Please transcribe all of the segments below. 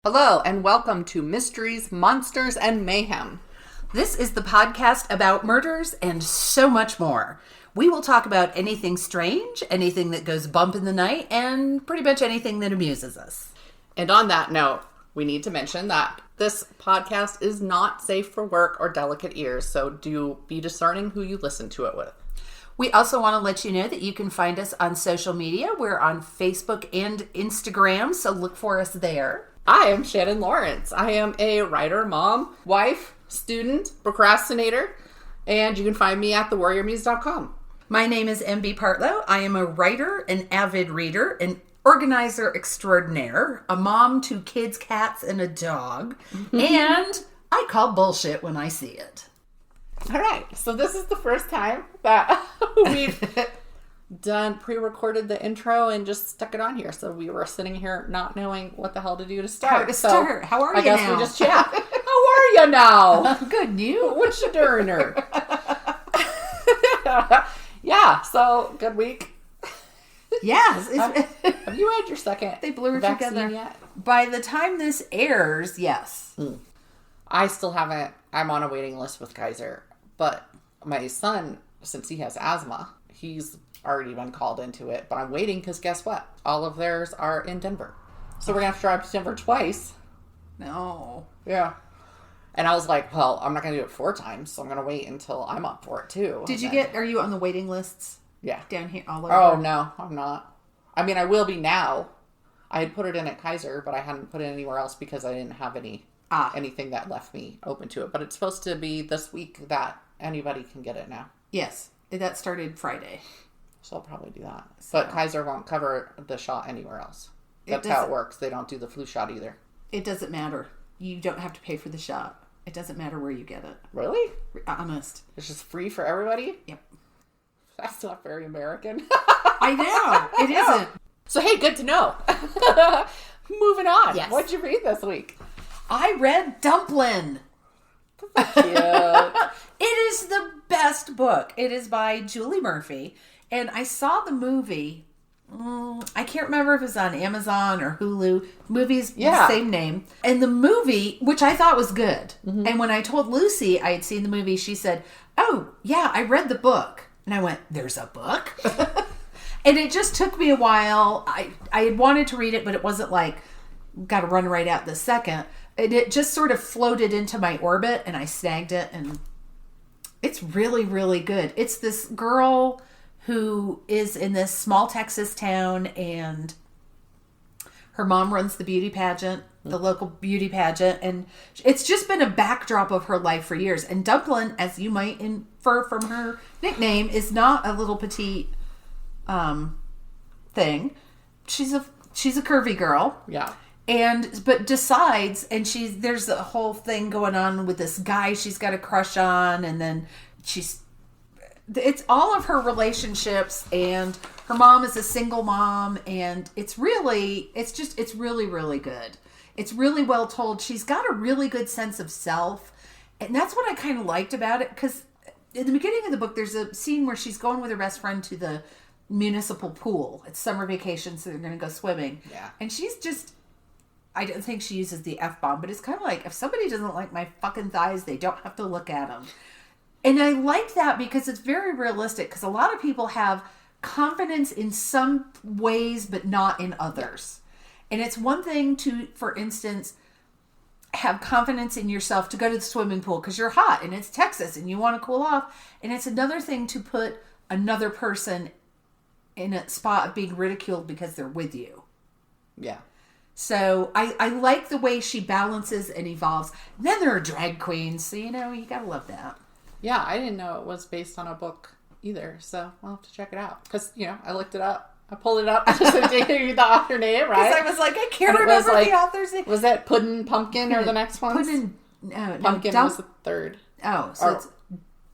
Hello, and welcome to Mysteries, Monsters, and Mayhem. This is the podcast about murders and so much more. We will talk about anything strange, anything that goes bump in the night, and pretty much anything that amuses us. And on that note, we need to mention that this podcast is not safe for work or delicate ears, so do be discerning who you listen to it with. We also want to let you know that you can find us on social media. We're on Facebook and Instagram, so look for us there. I am Shannon Lawrence. I am a writer, mom, wife, student, procrastinator, and you can find me at thewarriormuse.com. My name is MB Partlow. I am a writer, an avid reader, an organizer extraordinaire, a mom to kids, cats, and a dog, and I call bullshit when I see it. All right, so this is the first time that we've pre-recorded the intro and just stuck it on here. So we were sitting here not knowing what the hell to do to start. How are you now? I guess we just chat. How are you now? Good, and you? What you doing her? Yeah, so good week. Yes. Have you had your second They blur together yet? By the time this airs, yes. I still haven't. I'm on a waiting list with Kaiser. But my son, since he has asthma, he's already been called into it. But I'm waiting because guess what? All of theirs are in Denver. So we're going to have to drive to Denver twice. No. Yeah. And I was like, well, I'm not going to do it 4 times. So I'm going to wait until I'm up for it too. Are you on the waiting lists? Yeah. Down here all over? Oh, no, I'm not. I mean, I will be now. I had put it in at Kaiser, but I hadn't put it anywhere else because I didn't have anything that left me open to it. But it's supposed to be this week that anybody can get it now. Yes. That started Friday. So I'll probably do that. But Kaiser won't cover the shot anywhere else. That's how it works. They don't do the flu shot either. It doesn't matter. You don't have to pay for the shot. It doesn't matter where you get it. Really? Honest. It's just free for everybody? Yep. That's not very American. I know. It isn't. So, hey, good to know. Moving on. Yes. What'd you read this week? I read Dumplin'. Cute. It is the best book. It is by Julie Murphy. And I saw the movie. I can't remember if it's on Amazon or Hulu. Movie's the same name. And the movie, which I thought was good. Mm-hmm. And when I told Lucy I had seen the movie, she said, oh, yeah, I read the book. And I went, there's a book? And it just took me a while. I had wanted to read it, but it wasn't like, got to run right out this second. And it just sort of floated into my orbit, and I snagged it. And it's really, really good. It's this girl who is in this small Texas town, and her mom runs the beauty pageant, the local beauty pageant, and it's just been a backdrop of her life for years. And Dumplin', as you might infer from her nickname, is not a little petite thing. She's a curvy girl. Yeah. But decides, and there's a whole thing going on with this guy she's got a crush on, and then it's all of her relationships, and her mom is a single mom, and it's really, really good. It's really well told. She's got a really good sense of self, and that's what I kind of liked about it, because in the beginning of the book, there's a scene where she's going with her best friend to the municipal pool. It's summer vacation, so they're going to go swimming. Yeah. And she's just, I don't think she uses the F-bomb, but it's kind of like, if somebody doesn't like my fucking thighs, they don't have to look at them. And I like that because it's very realistic, because a lot of people have confidence in some ways, but not in others. And it's one thing to, for instance, have confidence in yourself to go to the swimming pool because you're hot and it's Texas and you want to cool off. And it's another thing to put another person in a spot of being ridiculed because they're with you. Yeah. So I like the way she balances and evolves. And then there are drag queens, so you gotta love that. Yeah, I didn't know it was based on a book either, so I'll have to check it out. Because, I looked it up. I pulled it up just to hear the author name, right? Because I was like, I can't remember the author's name. Was that Puddin' Pumpkin or the next one? Pumpkin was the third. Oh, so it's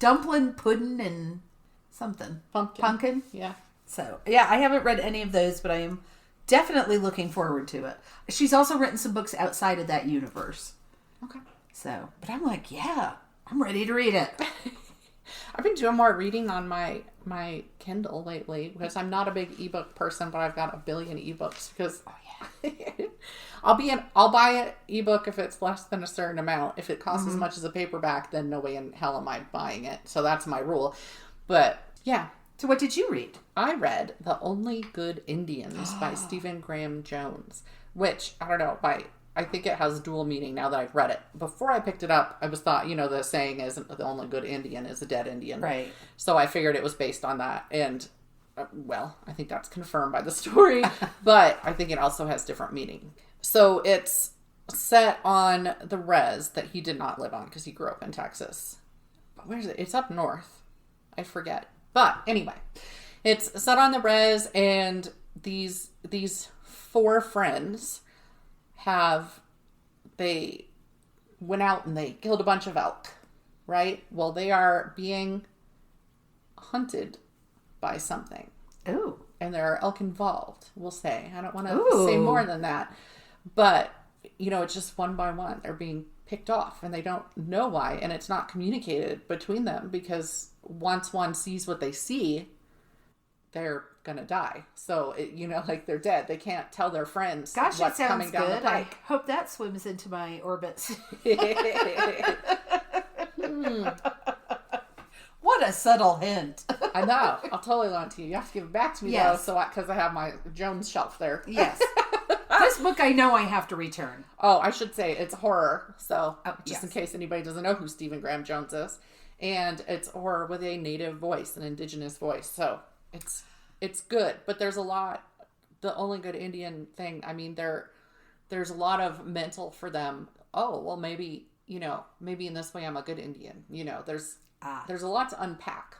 Dumplin', Puddin', and something. Pumpkin? Yeah. So, yeah, I haven't read any of those, but I am definitely looking forward to it. She's also written some books outside of that universe. Okay. So, but I'm like, yeah, I'm ready to read it. I've been doing more reading on my my Kindle lately because I'm not a big ebook person, but I've got a billion ebooks because I'll buy an ebook if it's less than a certain amount. If it costs as much as a paperback, then no way in hell am I buying it. So that's my rule. But yeah. So what did you read? I read The Only Good Indians by Stephen Graham Jones, which I don't know, I think it has dual meaning now that I've read it. Before I picked it up, I was thought, the saying is the only good Indian is a dead Indian. Right. So I figured it was based on that. And, well, I think that's confirmed by the story. But I think it also has different meaning. So it's set on the res that he did not live on because he grew up in Texas. But where is it? It's up north. I forget. But anyway, it's set on the res and these 4 friends they went out and they killed a bunch of elk, right? Well, they are being hunted by something. Ooh. And there are elk involved, we'll say. I don't want to say more than that. But, it's just one by one. They're being picked off and they don't know why. And it's not communicated between them because once one sees what they see, they're gonna die. So they're dead. They can't tell their friends what's coming down the pike. I hope that swims into my orbits. What a subtle hint. I know. I'll totally loan it to you. You have to give it back to me though, because I have my Jones shelf there. Yes. This book I know I have to return. Oh, I should say it's horror. So just in case anybody doesn't know who Stephen Graham Jones is, and it's horror with a native voice, an indigenous voice. So it's good, but there's a lot. The Only Good Indian thing. I mean, there's a lot of mental for them. Oh, well, maybe in this way I'm a good Indian. There's a lot to unpack.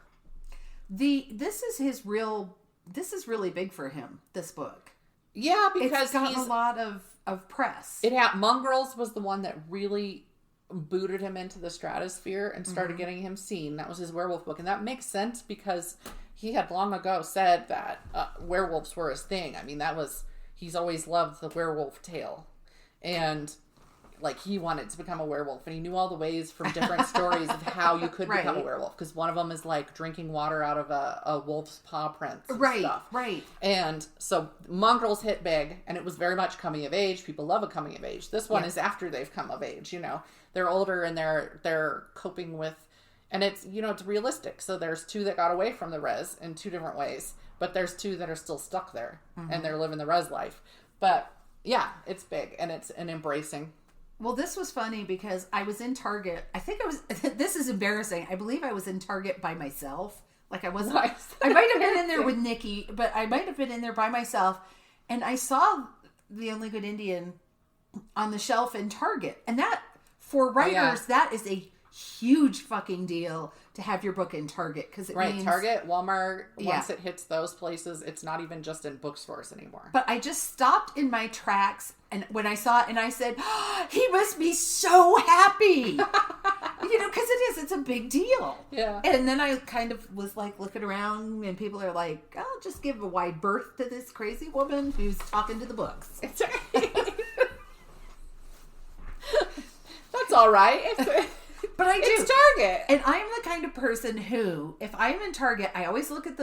This is really big for him. This book. Yeah, because it's gotten a lot of press. Mongrels was the one that really booted him into the stratosphere and started getting him seen. That was his werewolf book, and that makes sense because he had long ago said that werewolves were his thing. I mean, he's always loved the werewolf tale. And he wanted to become a werewolf and he knew all the ways from different stories of how you could become a werewolf. Because one of them is drinking water out of a wolf's paw prints and stuff. Right. And so Mongrels hit big and it was very much coming of age. People love a coming of age. This one is after they've come of age, They're older and they're coping with, and it's, it's realistic. So there's 2 that got away from the res in 2 different ways, but there's 2 that are still stuck there and they're living the res life. But yeah, it's big and it's an embracing. Well, this was funny because I was in Target. I think this is embarrassing. I believe I was in Target by myself. I wasn't, I might have been in there with Nikki, but I might have been in there by myself. And I saw The Only Good Indian on the shelf in Target. And that, for writers, that is a huge fucking deal to have your book in Target. Because it means Target, Walmart, once it hits those places, it's not even just in bookstores anymore. But I just stopped in my tracks and when I saw it and I said, he must be so happy. Because it's a big deal. Yeah. And then I kind of was looking around and people are like, I'll just give a wide berth to this crazy woman who's talking to the books. That's all right. But I do. It's Target. And I'm the kind of person who, if I'm in Target, I always look at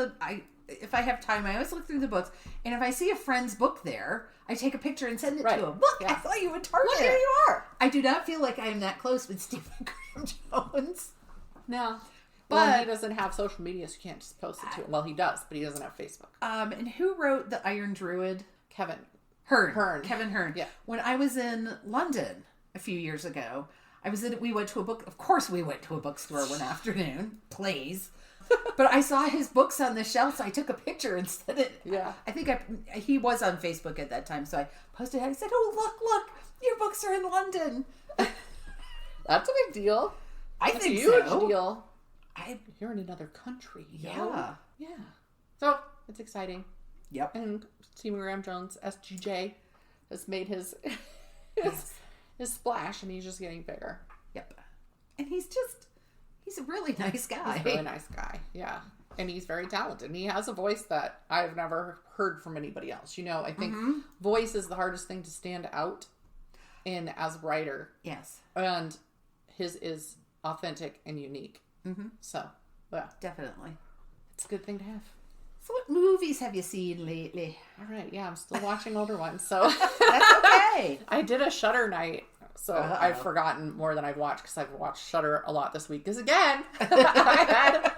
if I have time, I always look through the books. And if I see a friend's book there, I take a picture and send it to him. Look, I saw you in Target. Look, here you are. I do not feel like I am that close with Stephen Graham Jones. No. But he doesn't have social media, so you can't just post it to him. Well, he does, but he doesn't have Facebook. And who wrote The Iron Druid? Kevin Hearn. Kevin Hearn. Yeah. When I was in London a few years ago, we went to a bookstore one afternoon, please. But I saw his books on the shelf, so I took a picture and sent it. Yeah. I think he was on Facebook at that time, so I posted it. I said, oh, look, your books are in London. That's a big deal. That's think a huge so. deal. You're in another country. Yeah. Yeah. So, it's exciting. Yep. And Stephen Graham Jones, SGJ, has made his splash, and he's just getting bigger. Yep. And he's a really nice guy. He's a really nice guy, yeah. And he's very talented. And he has a voice that I've never heard from anybody else. I think voice is the hardest thing to stand out in as a writer. Yes. And his is authentic and unique. Mm-hmm. So, yeah. Definitely. It's a good thing to have. So what movies have you seen lately? All right, yeah, I'm still watching older ones, so. That's okay. I did a Shudder night, so I've forgotten more than I've watched, because I've watched Shudder a lot this week, because again, I had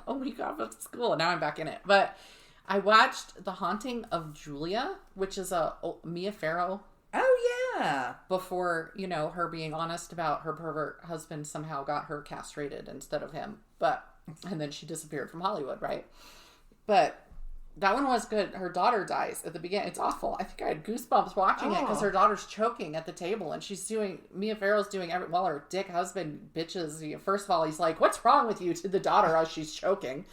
a week off of school, and now I'm back in it. But I watched The Haunting of Julia, which is a Mia Farrow. Oh, yeah. Before, her being honest about her pervert husband somehow got her castrated instead of him. And then she disappeared from Hollywood, right? But that one was good. Her daughter dies at the beginning. It's awful. I think I had goosebumps watching it because her daughter's choking at the table, and Mia Farrow's doing while her dick husband bitches. First of all, he's like, "What's wrong with you?" to the daughter as she's choking.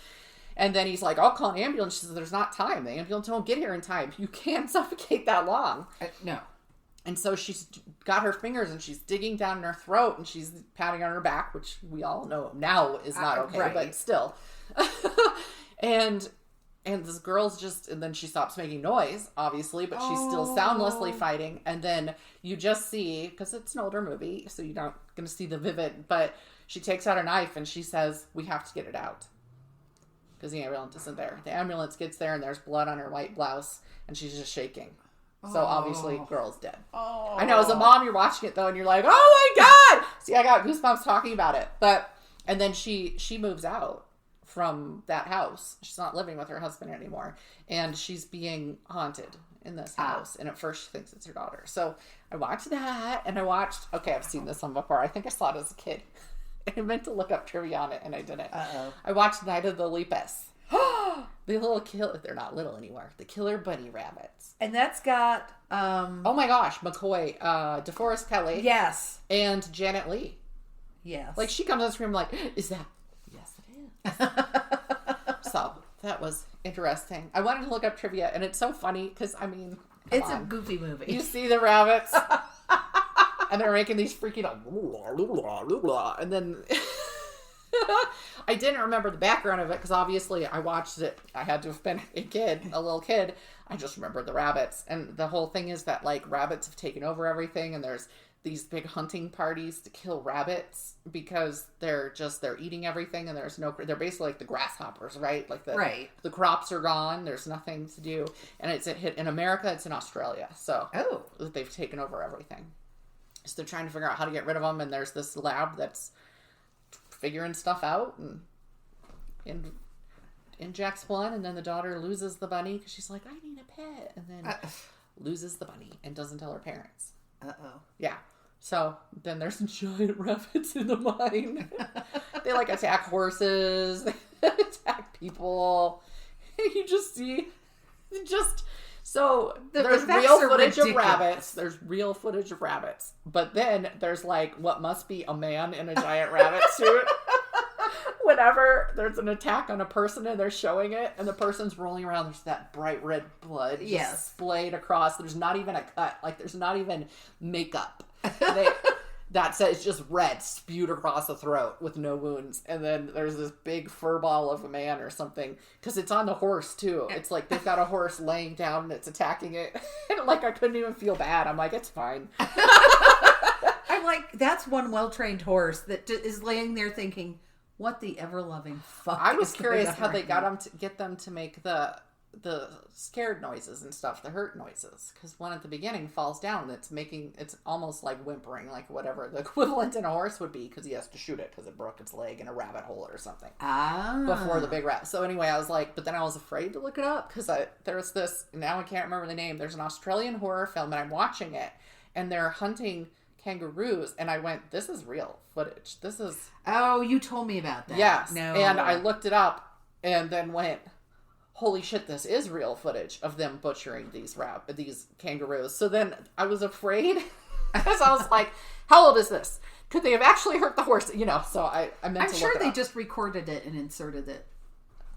And then he's like, "I'll call an ambulance." She says, "There's not time. The ambulance won't get here in time. You can't suffocate that long." No. And so she's got her fingers and she's digging down in her throat and she's patting on her back, which we all know now is not okay, right. But still. And this girl's and then she stops making noise, obviously, but she's still soundlessly fighting. And then you just see, because it's an older movie, so you're not going to see the vivid, but she takes out a knife and she says, "We have to get it out." Because the ambulance isn't there. The ambulance gets there and there's blood on her white blouse and she's just shaking. So obviously, girl's dead. I know, as a mom, you're watching it though, and you're like, "Oh my god!" See, I got goosebumps talking about it. And then she moves out from that house. She's not living with her husband anymore, and she's being haunted in this house. And at first, she thinks it's her daughter. So I watched that, and I've seen this one before. I think I saw it as a kid. I meant to look up trivia on it, and I didn't. I watched Night of the Lepus. The little killer, they're not little anymore. The killer bunny rabbits. And that's got, oh my gosh, McCoy, DeForest Kelley. Yes. And Janet Leigh. Yes. Like, she comes on screen like, "Is that?" Yes, it is. So, that was interesting. I wanted to look up trivia, and it's so funny, because, it's a goofy movie. You see the rabbits, and they're making these freaking, and then... I didn't remember the background of it because obviously I watched it. I had to have been a little kid. I just remembered the rabbits. And the whole thing is that like rabbits have taken over everything, and there's these big hunting parties to kill rabbits because they're eating everything, and they're basically like the grasshoppers, right? Like the crops are gone. There's nothing to do. And it's a hit in America. It's in Australia. So they've taken over everything. So they're trying to figure out how to get rid of them. And there's this lab that's figuring stuff out and injects one, and then the daughter loses the bunny because she's like, "I need a pet," and then loses the bunny and doesn't tell her parents. Yeah. So then there's giant rabbits in the mine. They like attack horses, they attack people. You just see so there's real footage of rabbits. There's real footage of rabbits. But then there's like what must be a man in a giant rabbit suit. Whenever there's an attack on a person and they're showing it and the person's rolling around, there's that bright red blood just splayed across. There's not even a cut. Like there's not even makeup. That's it. It's just red spewed across the throat with no wounds. And then there's this big fur ball of a man or something. Because it's on the horse, too. It's like they've got a horse laying down and it's attacking it. And like, I couldn't even feel bad. I'm like, it's fine. I'm like, that's one well-trained horse that is laying there thinking, what the ever-loving fuck. I was curious how they get them to make the scared noises and stuff, the hurt noises, because one at the beginning falls down. It's almost like whimpering, like whatever the equivalent in a horse would be, because he has to shoot it because it broke its leg in a rabbit hole or something before the big rat. So anyway, I was like, but then I was afraid to look it up because there's this, now I can't remember the name. There's an Australian horror film and I'm watching it and they're hunting kangaroos, and I went, this is real footage. This is... Oh, you told me about that. Yes. No. And I looked it up and then went, holy shit, this is real footage of them butchering these kangaroos. So then I was afraid because I was like, how old is this? Could they have actually hurt the horse? So I meant to look it up. I'm sure they just recorded it and inserted it.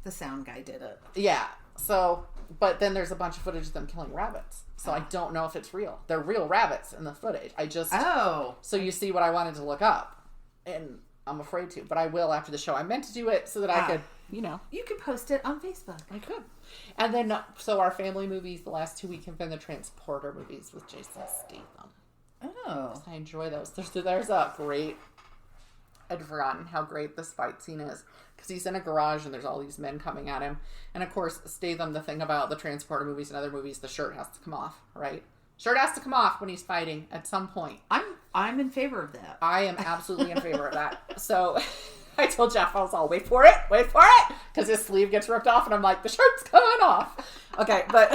The sound guy did it. Yeah. So, but then there's a bunch of footage of them killing rabbits. So I don't know if it's real. They're real rabbits in the footage. So you see what I wanted to look up. And I'm afraid to, but I will after the show. I meant to do it so that I could, You could post it on Facebook. I could. And then, so our family movies the last 2 weeks have been the Transporter movies with Jason Statham. Oh. I enjoy those. There's a great I'd forgotten how great this fight scene is. Because he's in a garage and there's all these men coming at him. And of course, Statham, the thing about the Transporter movies and other movies, the shirt has to come off, right? Shirt has to come off when he's fighting at some point. I'm in favor of that. I am absolutely in favor of that. So I told Jeff, I was all, wait for it. Because his sleeve gets ripped off and I'm like, the shirt's coming off. Okay, but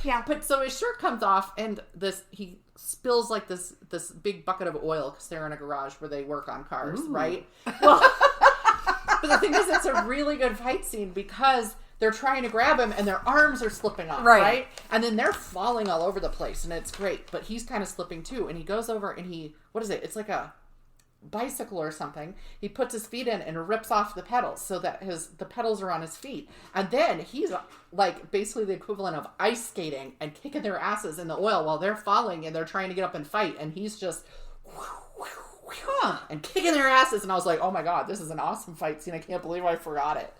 yeah. But so his shirt comes off and he spills like this big bucket of oil because they're in a garage where they work on cars, right? Well, but the thing is, it's a really good fight scene because they're trying to grab him and their arms are slipping off, right? And then they're falling all over the place and it's great. But he's kind of slipping too. And he goes over and what is it? It's like a bicycle or something. He puts his feet in and rips off the pedals so that the pedals are on his feet. And then he's like basically the equivalent of ice skating and kicking their asses in the oil while they're falling and they're trying to get up and fight. And he's just and kicking their asses. And I was like, oh my God, this is an awesome fight scene. I can't believe I forgot it.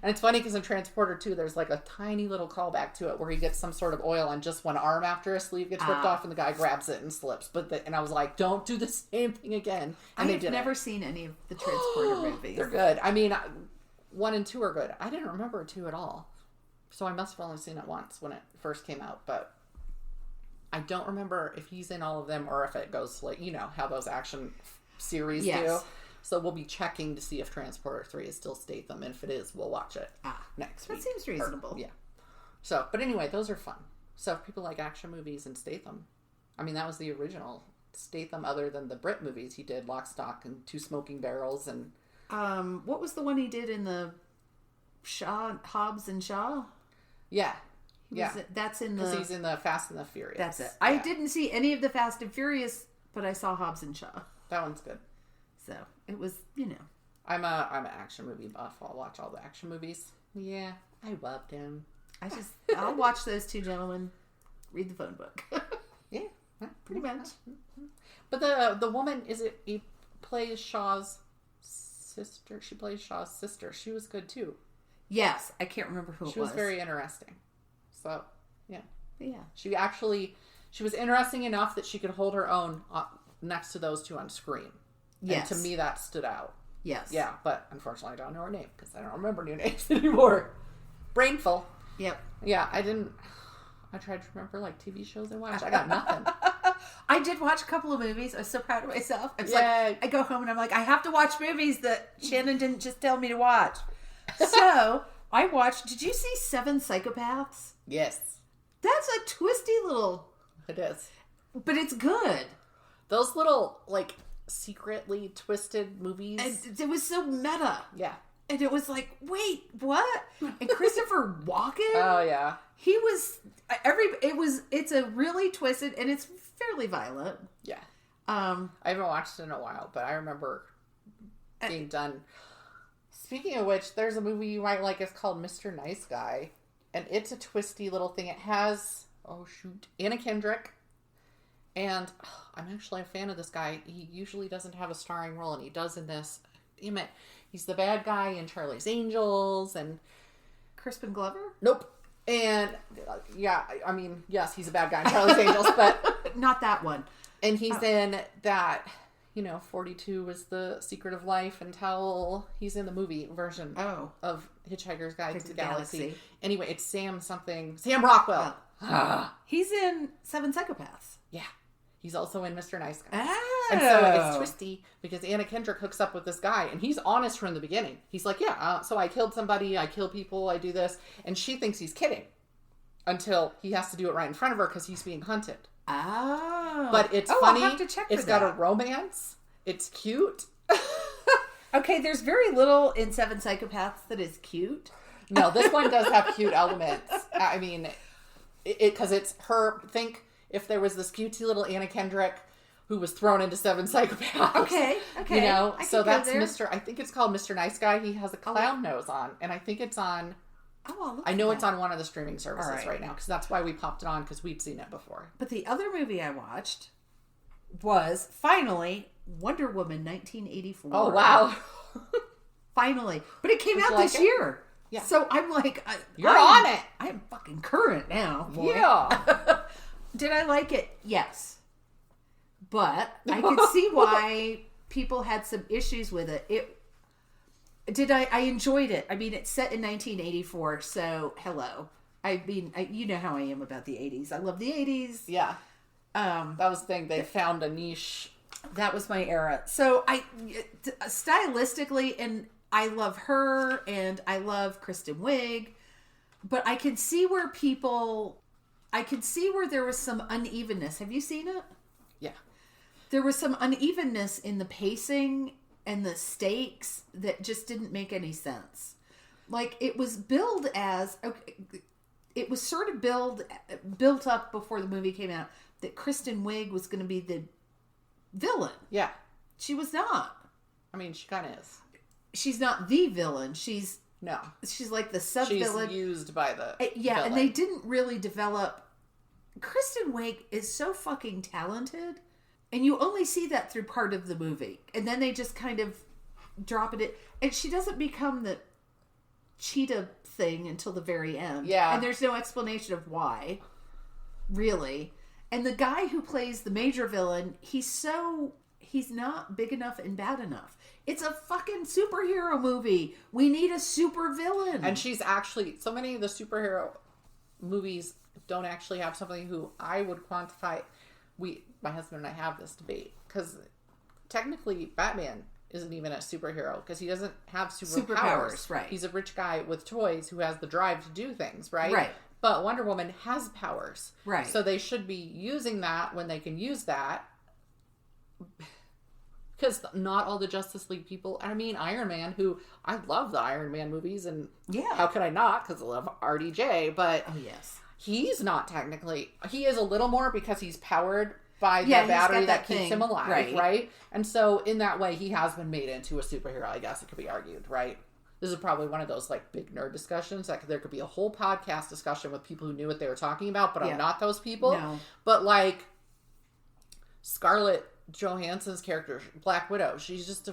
And it's funny because in Transporter 2, there's like a tiny little callback to it where he gets some sort of oil on just one arm after his sleeve gets ripped off and the guy grabs it and slips. And I was like, don't do the same thing again. And I've never seen any of the Transporter movies. They're good. I mean, 1 and 2 are good. I didn't remember 2 at all. So I must have only seen it once when it first came out. But I don't remember if he's in all of them or if it goes like, how those action series do. So we'll be checking to see if Transporter 3 is still Statham. And if it is, we'll watch it next week. That seems reasonable. Yeah. So, but anyway, those are fun. So if people like action movies and Statham, I mean, that was the original Statham other than the Brit movies. He did Lock, Stock, and Two Smoking Barrels. And what was the one he did in the Hobbs and Shaw? Yeah. That's in because he's in the Fast and the Furious. That's it. I didn't see any of the Fast and Furious, but I saw Hobbs and Shaw. That one's good. So it was, I'm an action movie buff. I'll watch all the action movies. Yeah, I love them. I'll watch those two gentlemen read the phone book. Yeah, pretty much. But the woman, he plays Shaw's sister. She plays Shaw's sister. She was good too. Yes, I can't remember who it was. She was very interesting. So yeah. She was interesting enough that she could hold her own next to those two on screen. Yes. And to me, that stood out. Yes. Yeah, but unfortunately, I don't know her name because I don't remember new names anymore. Brainful. Yep. Yeah, I tried to remember TV shows I watched. I got nothing. I did watch a couple of movies. I was so proud of myself. I go home and I'm like, I have to watch movies that Shannon didn't just tell me to watch. So I watched. Did you see 7 Psychopaths? Yes. That's a twisty little. It is. But it's good. Those little secretly twisted movies. And it was so meta. Yeah. And it was like, wait, what? And Christopher Walken? Oh yeah. He was it's a really twisted and it's fairly violent. Yeah. I haven't watched it in a while, but I remember being done. Speaking of which, there's a movie you might like. It's called Mr. Nice Guy. And it's a twisty little thing. It has Anna Kendrick. And I'm actually a fan of this guy. He usually doesn't have a starring role, and he does in this. Damn it. He's the bad guy in Charlie's Angels and Crispin Glover? Nope. And yeah, I mean, yes, he's a bad guy in Charlie's Angels, but not that one. And he's in that, 42 was the Secret of Life until he's in the movie version of Hitchhiker's Guide to the Galaxy. Anyway, it's Sam Rockwell. He's in 7 Psychopaths. Yeah. He's also in Mr. Nice Guy. Oh. And so it's twisty because Anna Kendrick hooks up with this guy and he's honest from the beginning. He's like, so I killed somebody, I kill people, I do this. And she thinks he's kidding until he has to do it right in front of her because he's being hunted. Oh. But it's funny. I'll have to check for It's got a romance. It's cute. Okay, there's very little in 7 Psychopaths that is cute. No, this one does have cute elements. I mean, because it's her, if there was this cutesy little Anna Kendrick who was thrown into 7 Psychopaths. Okay. So that's I think it's called Mr. Nice Guy. He has a clown nose on. And I think it's on, I know it's on one of the streaming services right now. Because that's why we popped it on, because we'd seen it before. But the other movie I watched was, finally, Wonder Woman 1984. Oh, wow. Finally. But it came out this year. Yeah. So I'm like, you're on it. I am fucking current now. Boy. Yeah. Did I like it? Yes. But I could see why people had some issues with it. I enjoyed it. I mean, it's set in 1984, so hello. I mean, you know how I am about the 80s. I love the 80s. Yeah. That was the thing. They found a niche. That was my era. So stylistically, and I love her, and I love Kristen Wiig, but I can see where there was some unevenness. Have you seen it? Yeah. There was some unevenness in the pacing and the stakes that just didn't make any sense. Like, it was billed as, it was sort of built up before the movie came out that Kristen Wiig was going to be the villain. Yeah. She was not. I mean, she kind of is. She's not the villain. She's like the sub-villain. She's used by the villain. And they didn't really develop. Kristen Wiig is so fucking talented. And you only see that through part of the movie. And then they just kind of drop it. And she doesn't become the cheetah thing until the very end. Yeah. And there's no explanation of why. Really. And the guy who plays the major villain, he's not big enough and bad enough. It's a fucking superhero movie. We need a super villain. And she's actually, so many of the superhero movies don't actually have somebody who I would quantify. My husband and I have this debate because technically Batman isn't even a superhero because he doesn't have superpowers. Right. He's a rich guy with toys who has the drive to do things, right? Right. But Wonder Woman has powers. Right. So they should be using that when they can use that. Because not all the Justice League people, I mean, Iron Man, who I love the Iron Man movies, and how could I not? Because I love RDJ, but he's not technically, he is a little more because he's powered by the battery that keeps him alive, right? And so in that way, he has been made into a superhero, I guess it could be argued, right? This is probably one of those like big nerd discussions. Like there could be a whole podcast discussion with people who knew what they were talking about, but I'm not those people. No. But like Scarlett Johansson's character, Black Widow, she's just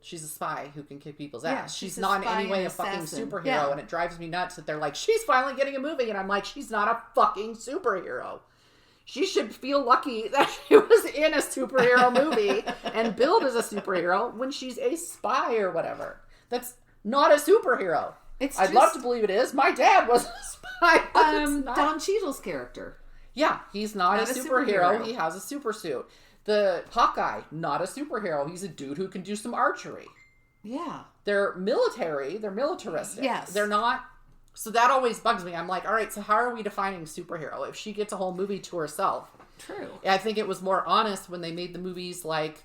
she's a spy who can kick people's ass. She's not in any way a fucking superhero, and it drives me nuts that they're like, she's finally getting a movie, and I'm like, she's not a fucking superhero. She should feel lucky that she was in a superhero movie and billed as a superhero when she's a spy or whatever. That's not a superhero. I'd love to believe it is. My dad was a spy. Don Cheadle's character. Yeah, he's not a superhero. He has a super suit. The Hawkeye, not a superhero. He's a dude who can do some archery. Yeah. They're military. They're militaristic. Yes. They're not. So that always bugs me. I'm like, all right, so how are we defining superhero if she gets a whole movie to herself? True. I think it was more honest when they made the movies like,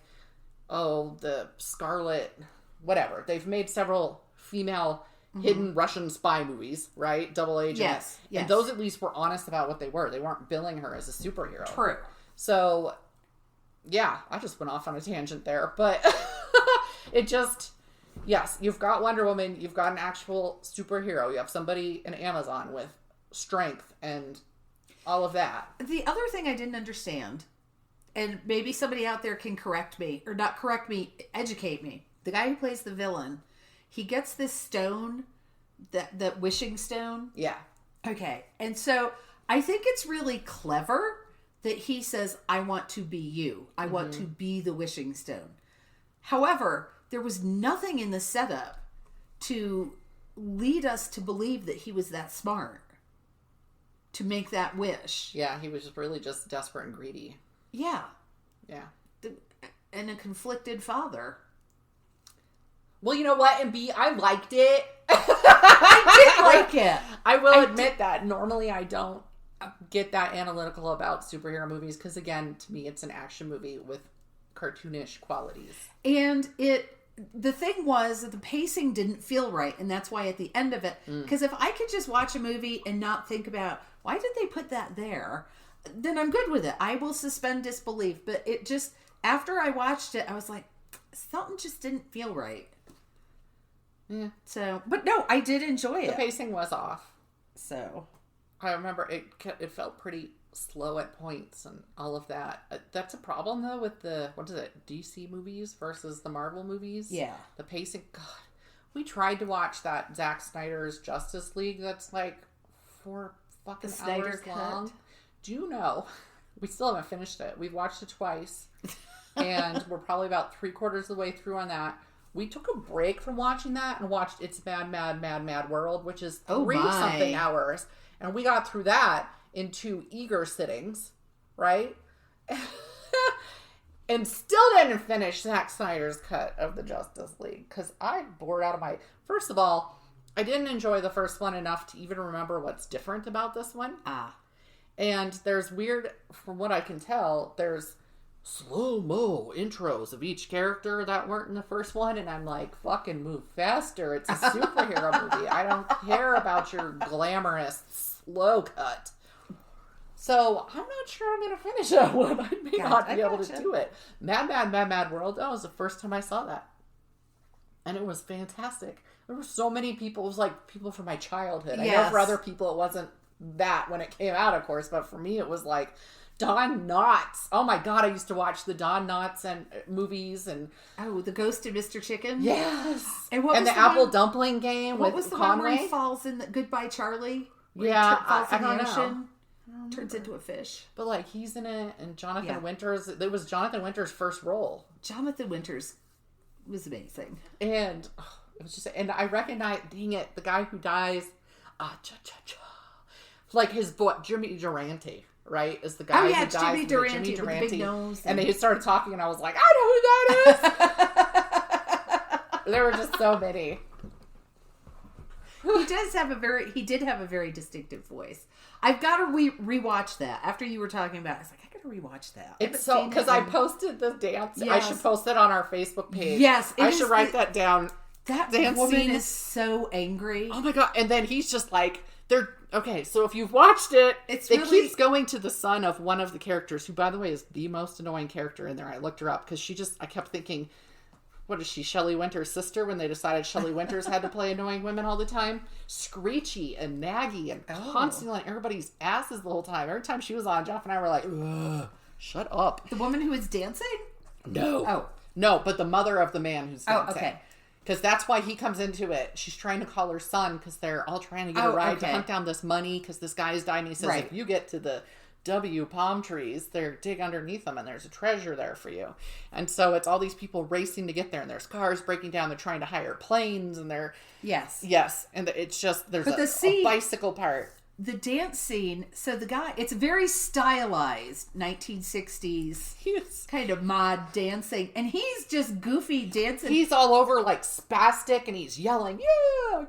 the Scarlet, whatever. They've made several female hidden Russian spy movies, right? Double Agent. Yes. And those at least were honest about what they were. They weren't billing her as a superhero. True. So, yeah, I just went off on a tangent there. But it just... Yes, you've got Wonder Woman, you've got an actual superhero, you have somebody in Amazon with strength and all of that. The other thing I didn't understand, and maybe somebody out there can correct me, or not correct me, educate me. The guy who plays the villain, he gets this stone, that wishing stone. Yeah. Okay, and so I think it's really clever that he says, I want to be you. I want to be the wishing stone. However, there was nothing in the setup to lead us to believe that he was that smart to make that wish. Yeah, he was really just desperate and greedy. Yeah. Yeah. And a conflicted father. Well, you know what? And B, I liked it. I did like it. I will admit that. Normally, I don't get that analytical about superhero movies because, again, to me, it's an action movie with cartoonish qualities. And the thing was that the pacing didn't feel right, and that's why at the end of it, because if I could just watch a movie and not think about why did they put that there, then I'm good with it. I will suspend disbelief. But it just, after I watched it, I was like, something just didn't feel right. Yeah. So, but no, I did enjoy it. The pacing was off. So, I remember it felt pretty slow at points and all of that. That's a problem though with the, what is it, DC movies versus the Marvel movies? Yeah. The pacing, God. We tried to watch that Zack Snyder's Justice League that's like 4 fucking hours long. Do you know? We still haven't finished it. We've watched it twice. and we're probably about 3/4 of the way through on that. We took a break from watching that and watched It's Mad, Mad, Mad, Mad World, which is 3-something hours. And we got through that in 2 eager sittings, right? And still didn't finish Zack Snyder's cut of the Justice League. Because I bored out of my... First of all, I didn't enjoy the first one enough to even remember what's different about this one. And there's weird, from what I can tell, there's slow-mo intros of each character that weren't in the first one, and I'm like, fucking move faster. It's a superhero movie. I don't care about your glamorous slow cut. So I'm not sure I'm going to finish that one. I may not be able to do it. Mad, Mad, Mad, Mad World, that was the first time I saw that. And it was fantastic. There were so many people. It was like people from my childhood. I know for other people it wasn't that when it came out, of course, but for me it was like Don Knotts. Oh my God, I used to watch the Don Knotts and movies and The Ghost of Mr. Chicken. Yes, and the Apple Dumpling Game. What with was the Conway? one where he falls in the Goodbye Charlie? Yeah, falls in I the don't ocean, know. turns into a fish. But like he's in it, and Jonathan Winters. It was Jonathan Winters' first role. Jonathan Winters was amazing, and it was just. And I recognize, dang it, the guy who dies. Like his boy, Jimmy Durante, right? Is the guy who dies. Jimmy Durante Jimmy Durante with the big nose. And they started talking, and I was like, I know who that is. There were just so many. He did have a very distinctive voice. I've got to rewatch that. After you were talking about it, I was like, I got to rewatch that. It's so, because I posted the dance. Yes. I should post it on our Facebook page. Yes. I should write that down. That dance woman scene is so angry. Oh my God. And then he's just like, okay, so if you've watched it, it keeps going to the son of one of the characters, who, by the way, is the most annoying character in there. I looked her up because I kept thinking, what is she, Shelley Winter's sister, when they decided Shelley Winters had to play annoying women all the time? Screechy and naggy and constantly on everybody's asses the whole time. Every time she was on, Jeff and I were like, ugh, shut up. The woman who was dancing? No. Oh. No, but the mother of the man who's dancing. Oh, okay. Because that's why he comes into it. She's trying to call her son because they're all trying to get a ride to hunt down this money because this guy is dying. He says, if you get to the W palm trees, they're dig underneath them and there's a treasure there for you. And so it's all these people racing to get there, and there's cars breaking down. They're trying to hire planes, and they're... Yes. And it's just, there's a bicycle part. The dance scene, so the guy, it's very stylized 1960s kind of mod dancing, and he's just goofy dancing. He's all over like spastic, and he's yelling, yeah,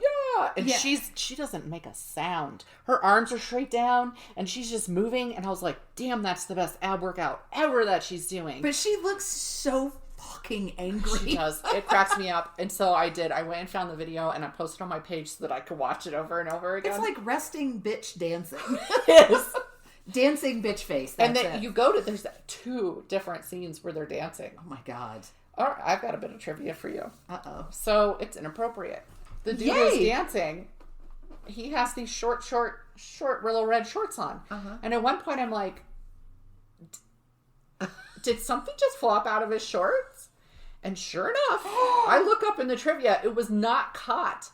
and she doesn't make a sound. Her arms are straight down, and she's just moving, and I was like, damn, that's the best ab workout ever that she's doing. But she looks so fucking angry. She does. It cracks me up. And so I went and found the video, and I posted on my page so that I could watch it over and over again. It's like resting bitch dancing. It is. Dancing bitch face. And then there's 2 different scenes where they're dancing. Oh my God. All right, I've got a bit of trivia for you. Uh-oh. So it's inappropriate. The dude who's dancing, he has these short Willow red shorts on. Uh-huh. And at one point I'm like, did something just flop out of his shorts? And sure enough, I look up in the trivia, it was not caught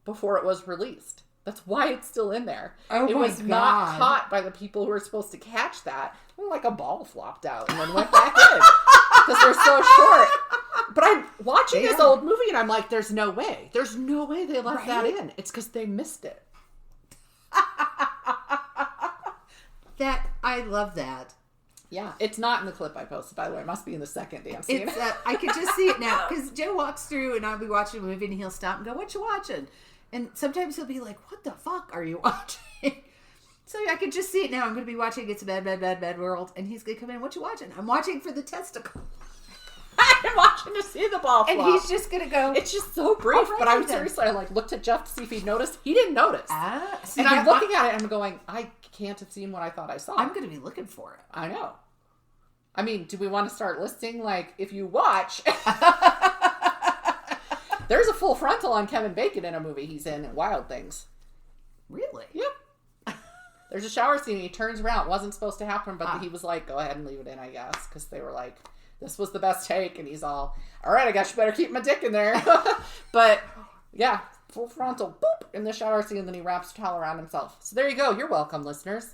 before it was released. That's why it's still in there. Oh, it was not caught by the people who were supposed to catch that. Like a ball flopped out and then went back in because they're so short. But I'm watching this old movie and I'm like, there's no way. There's no way they left that in. It's because they missed it. I love that. Yeah, it's not in the clip I posted, by the way. It must be in the second dance scene. I can just see it now because Joe walks through and I'll be watching a movie and he'll stop and go, "What you watching?" And sometimes he'll be like, "What the fuck are you watching?" So I can just see it now. I'm going to be watching It's a Bad, Bad, Bad, Bad World, and he's going to come in. "What you watching?" "I'm watching for the testicle." I'm watching to see the ball flop. And he's just going to go. It's just so brief, but I was seriously, I looked at Jeff to see if he'd noticed. He didn't notice. And I'm looking at it and I'm going, I can't have seen what I thought I saw. I'm going to be looking for it. I know. I mean, do we want to start listing, like, if you watch... There's a full frontal on Kevin Bacon in a movie he's in Wild Things. Really? Yep. There's a shower scene and he turns around. It wasn't supposed to happen, but he was like, go ahead and leave it in, I guess. Because they were like, this was the best take. And he's all right, I guess you better keep my dick in there. But, yeah, full frontal, boop, in the shower scene. And then he wraps a towel around himself. So there you go. You're welcome, listeners.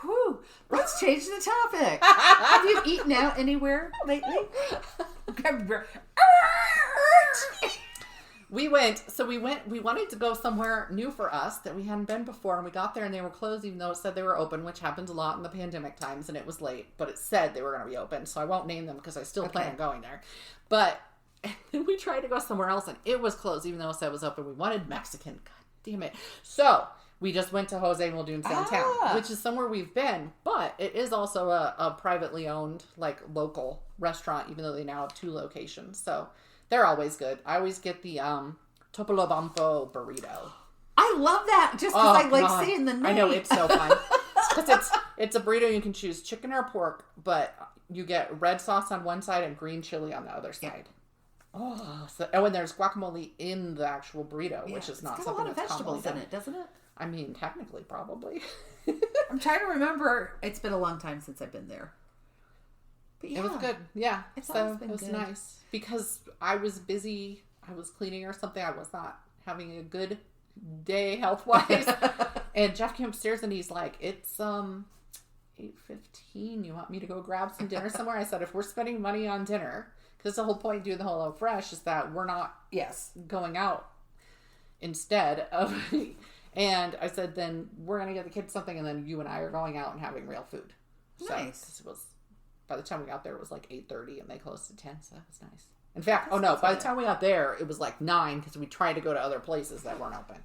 Whew. Let's change the topic. Have you eaten out anywhere lately? We wanted to go somewhere new for us that we hadn't been before, and we got there and they were closed even though it said they were open, which happens a lot in the pandemic times, and it was late, but it said they were going to be open, so I won't name them because I still plan on going there. But and then we tried to go somewhere else and it was closed even though it said it was open. We wanted Mexican. God damn it. So we just went to Jose Muldoon's downtown, which is somewhere we've been, but it is also a privately owned, like, local restaurant, even though they now have 2 locations. So they're always good. I always get the Topolobampo burrito. I love that just because I like saying the name. I know, it's so fun. Because it's a burrito. You can choose chicken or pork, but you get red sauce on one side and green chili on the other side. Oh, and there's guacamole in the actual burrito, which is not something that's commonly done. It's got a lot of vegetables in it, doesn't it? I mean, technically, probably. I'm trying to remember. It's been a long time since I've been there. But yeah, it was good. Yeah, it was good. Nice because I was busy. I was cleaning or something. I was not having a good day health wise. And Jeff came upstairs and he's like, "It's 8:15. You want me to go grab some dinner somewhere?" I said, "If we're spending money on dinner." Because the whole point of doing the Hello Fresh is that we're not going out instead of... And I said, then we're going to get the kids something, and then you and I are going out and having real food. Nice. So, by the time we got there, it was like 8:30, and they closed at 10, so that was nice. In fact, by the time we got there, it was like 9, because we tried to go to other places that weren't open.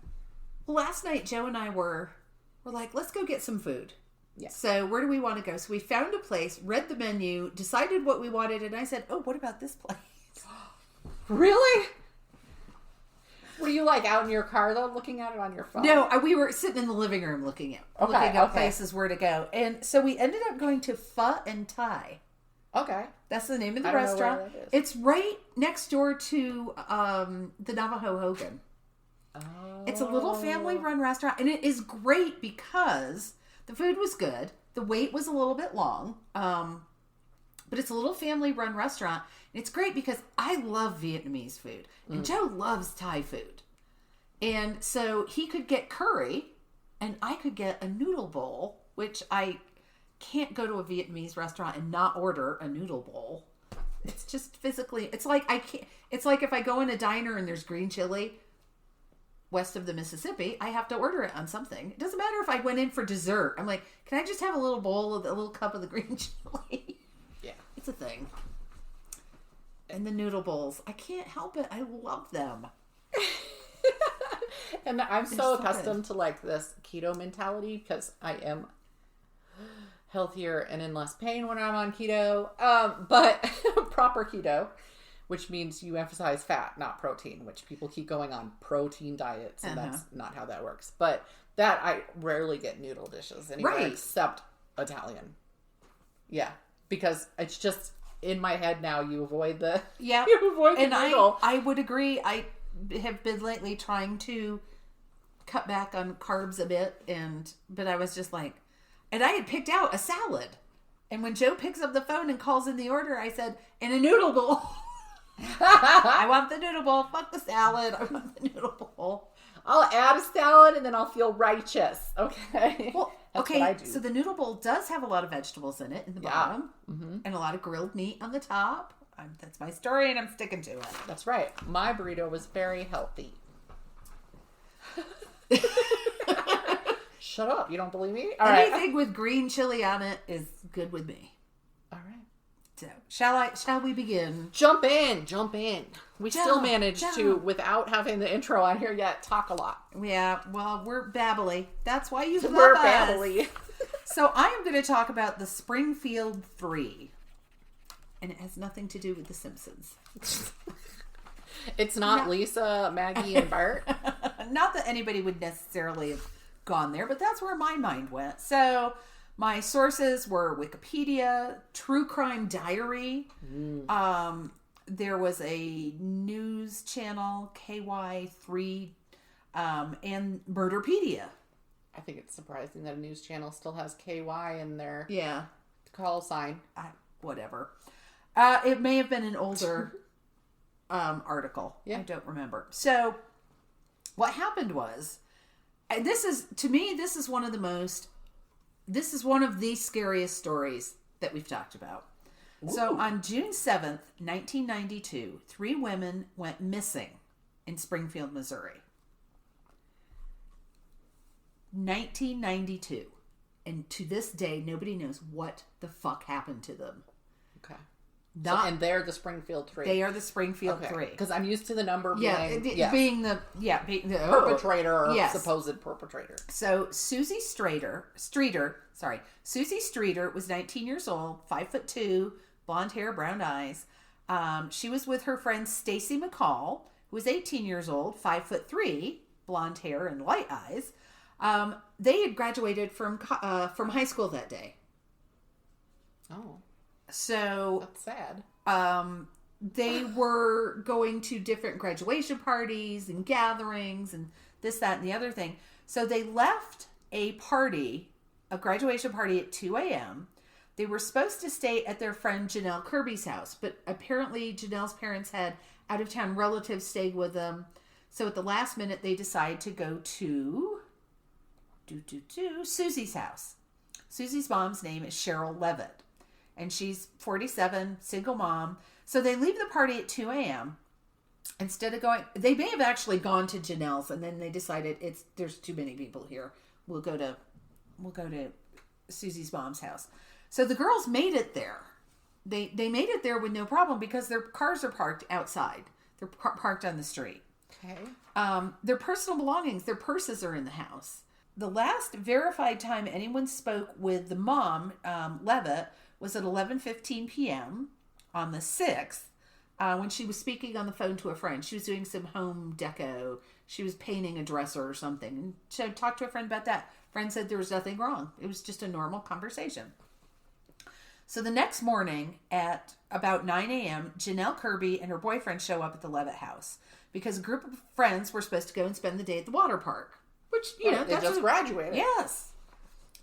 Well, last night, Joe and I were like, let's go get some food. Yeah. So where do we want to go? So we found a place, read the menu, decided what we wanted, and I said, "Oh, what about this place?" Really? Were you like out in your car though, looking at it on your phone? No, we were sitting in the living room looking at places where to go, and so we ended up going to Pho and Thai. Okay, that's the name of the restaurant. Know where that is. It's right next door to the Navajo Hogan. Oh. It's a little family-run restaurant, and it is great because the food was good. The wait was a little bit long. But it's a little family-run restaurant. And it's great because I love Vietnamese food. And Joe loves Thai food. And so he could get curry, and I could get a noodle bowl, which I can't go to a Vietnamese restaurant and not order a noodle bowl. It's just physically... It's like if I go in a diner and there's green chili... west of the Mississippi, I have to order it on something. It doesn't matter if I went in for dessert. I'm like, can I just have a little little cup of the green chili? Yeah. It's a thing. And the noodle bowls. I can't help it. I love them. And I'm so accustomed to like this keto mentality because I am healthier and in less pain when I'm on keto. But proper keto, which means you emphasize fat, not protein, which people keep going on protein diets, and that's not how that works. But that I rarely get noodle dishes anywhere except Italian. Yeah, because it's just in my head now. You avoid the noodle. I would agree. I have been lately trying to cut back on carbs a bit, but I was just like, and I had picked out a salad, and when Joe picks up the phone and calls in the order, I said, "And a noodle bowl." I want the noodle bowl. Fuck the salad. I want the noodle bowl. I'll add a salad and then I'll feel righteous. Okay. Well, that's what I do. So the noodle bowl does have a lot of vegetables in it in the bottom, and a lot of grilled meat on the top. That's my story, and I'm sticking to it. That's right. My burrito was very healthy. Shut up. You don't believe me? All Anything with green chili on it is good with me. All right. So, shall we begin? Jump in. We still managed to, without having the intro on here yet, talk a lot. Yeah, well, we're babbly. That's why you love us. We're babbly. So I am going to talk about the Springfield Three. And it has nothing to do with The Simpsons. It's not Lisa, Maggie, and Bart? Not that anybody would necessarily have gone there, but that's where my mind went. So... my sources were Wikipedia, True Crime Diary. There was a news channel, KY3, and Murderpedia. I think it's surprising that a news channel still has KY in their call sign. Whatever. It may have been an older article. Yeah. I don't remember. So what happened was, and this is one of the most this is one of the scariest stories that we've talked about. Ooh. So on June 7th, 1992, 3 women went missing in Springfield, Missouri. 1992. And to this day, nobody knows what the fuck happened to them. Okay. And they're the Springfield Three. They are the Springfield Three. Because I'm used to the number being the perpetrator or supposed perpetrator. So Susie Streeter was 19 years old, 5'2", blonde hair, brown eyes. She was with her friend Stacy McCall, who was 18 years old, 5'3", blonde hair and light eyes. They had graduated from high school that day. Oh. So that's sad. They were going to different graduation parties and gatherings and this, that, and the other thing. So they left a graduation party at 2 a.m. They were supposed to stay at their friend Janelle Kirby's house, but apparently Janelle's parents had out-of-town relatives staying with them. So at the last minute, they decided to go to Susie's house. Susie's mom's name is Cheryl Levitt. And she's 47, single mom. So they leave the party at 2 a.m. Instead of they may have actually gone to Janelle's, and then they decided there's too many people here. We'll go to Susie's mom's house. So the girls made it there. They made it there with no problem because their cars are parked outside. They're parked on the street. Okay. Their personal belongings, their purses are in the house. The last verified time anyone spoke with the mom, Levitt, was at 11:15 p.m. on the 6th when she was speaking on the phone to a friend. She was doing some home deco. She was painting a dresser or something. And she talked to a friend about that. Friend said there was nothing wrong. It was just a normal conversation. So the next morning at about 9 a.m., Janelle Kirby and her boyfriend show up at the Levitt house because a group of friends were supposed to go and spend the day at the water park. Which, they just graduated. Yes.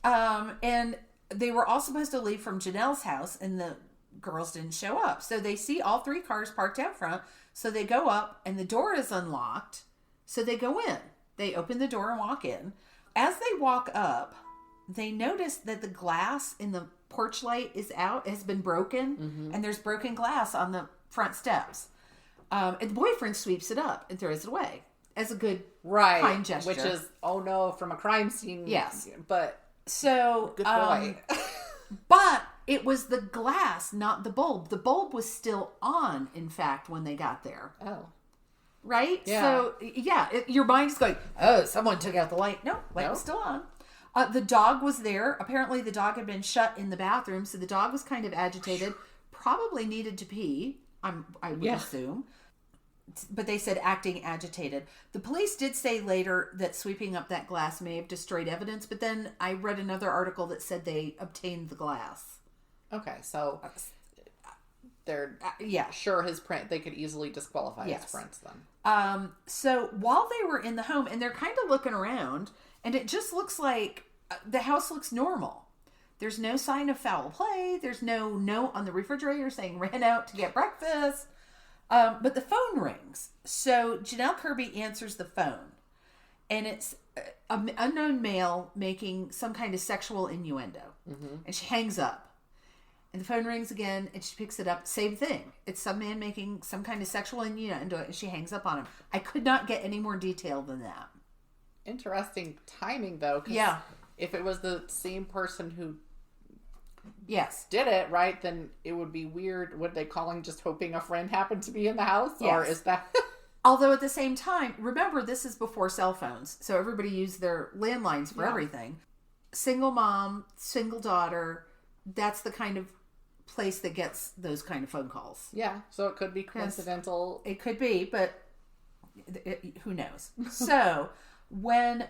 And they were all supposed to leave from Janelle's house, and the girls didn't show up. So they see all 3 cars parked out front. So they go up, and the door is unlocked. So they go in. They open the door and walk in. As they walk up, they notice that the glass in the porch light has been broken, and there's broken glass on the front steps. And the boyfriend sweeps it up and throws it away as a good kind gesture. Which is, oh no, from a crime scene. Yes. But so, good boy. But it was the glass, not the bulb. The bulb was still on, in fact, when they got there. Oh. Right? Yeah. So, your mind's going, oh, someone took out the light. No, light was still on. The dog was there. Apparently, the dog had been shut in the bathroom, so the dog was kind of agitated. Probably needed to pee, I would assume. But they said acting agitated. The police did say later that sweeping up that glass may have destroyed evidence, but then I read another article that said they obtained the glass. Okay, so they're sure his print, they could easily disqualify his prints then. So while they were in the home, and they're kind of looking around, and it just looks like the house looks normal. There's no sign of foul play. There's no note on the refrigerator saying ran out to get breakfast. But the phone rings. So Janelle Kirby answers the phone. And it's an unknown male making some kind of sexual innuendo. Mm-hmm. And she hangs up. And the phone rings again, and she picks it up. Same thing. It's some man making some kind of sexual innuendo, and she hangs up on him. I could not get any more detail than that. Interesting timing, though. 'Cause if it was the same person who did it, right, then it would be weird. Would they calling just hoping a friend happened to be in the house? Yes. Or is that... Although at the same time, remember, this is before cell phones, so everybody used their landlines for everything. Single mom, single daughter, that's the kind of place that gets those kind of phone calls. Yeah, so it could be coincidental. It could be, but who knows? So when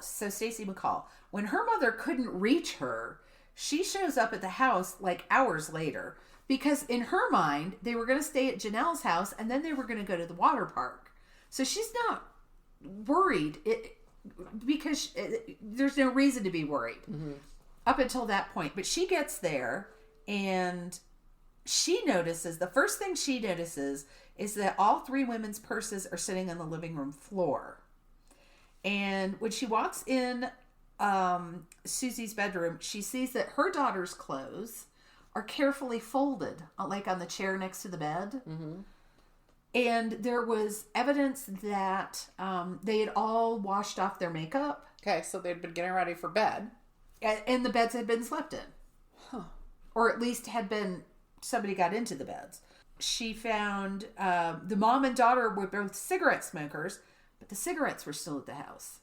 Stacey McCall, when her mother couldn't reach her, she shows up at the house like hours later because in her mind, they were going to stay at Janelle's house and then they were going to go to the water park. So she's not worried because there's no reason to be worried up until that point. But she gets there and the first thing she notices is that all 3 women's purses are sitting on the living room floor. And when she walks in Susie's bedroom, she sees that her daughter's clothes are carefully folded, like on the chair next to the bed. Mm-hmm. And there was evidence that they had all washed off their makeup. Okay, so they'd been getting ready for bed. And the beds had been slept in. Huh. Or at least had been, somebody got into the beds. She found the mom and daughter were both cigarette smokers, but the cigarettes were still at the house.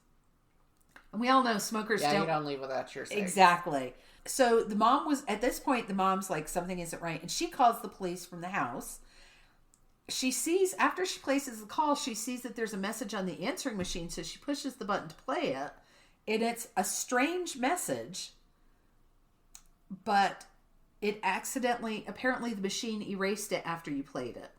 And we all know smokers you don't leave without your cigarettes. Exactly. So the mom was, at this point, the mom's like, something isn't right. And she calls the police from the house. She sees, after she places the call, she sees that there's a message on the answering machine. So she pushes the button to play it. And it's a strange message. But it apparently the machine erased it after you played it.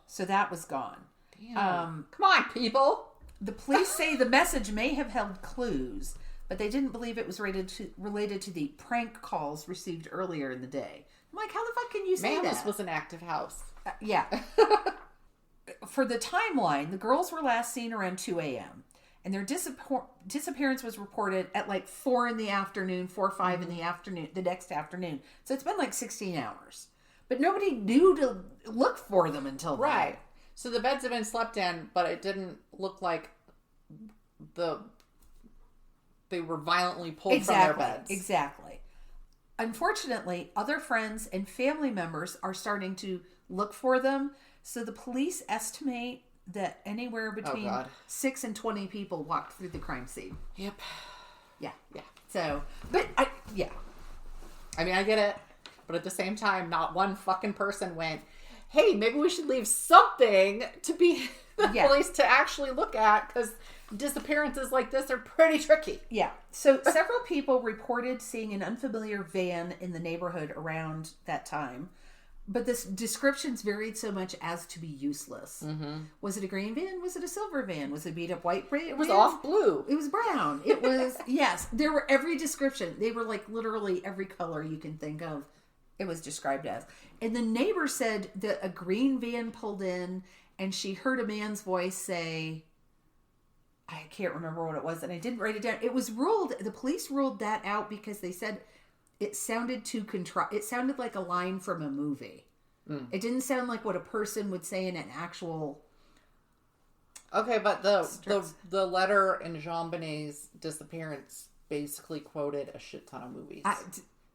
So that was gone. Damn. Come on, people. The police say the message may have held clues, but they didn't believe it was related to the prank calls received earlier in the day. I'm like, how the fuck can you say that? This was an active house. Yeah. For the timeline, the girls were last seen around 2 a.m. And their disappearance was reported at like 4 in the afternoon, 4 or 5 in the afternoon, the next afternoon. So it's been like 16 hours. But nobody knew to look for them until then. Right. So the beds have been slept in, but it didn't look like they were violently pulled from their beds. Exactly. Unfortunately, other friends and family members are starting to look for them. So the police estimate that anywhere between 6 and 20 people walked through the crime scene. Yep. Yeah. Yeah. So, I mean, I get it. But at the same time, not one fucking person went, hey, maybe we should leave something to be the police to actually look at, because disappearances like this are pretty tricky. Yeah. So several people reported seeing an unfamiliar van in the neighborhood around that time. But the descriptions varied so much as to be useless. Mm-hmm. Was it a green van? Was it a silver van? Was it a beat up white van? It was off blue. It was brown. It was, yes. There were every description. They were like literally every color you can think of. It was described as. And the neighbor said that a green van pulled in and she heard a man's voice say, I can't remember what it was, and I didn't write it down. It was the police ruled that out because they said it sounded too it sounded like a line from a movie. Mm. It didn't sound like what a person would say in an actual... Okay, but the letter in Jean Bonnet's disappearance basically quoted a shit ton of movies.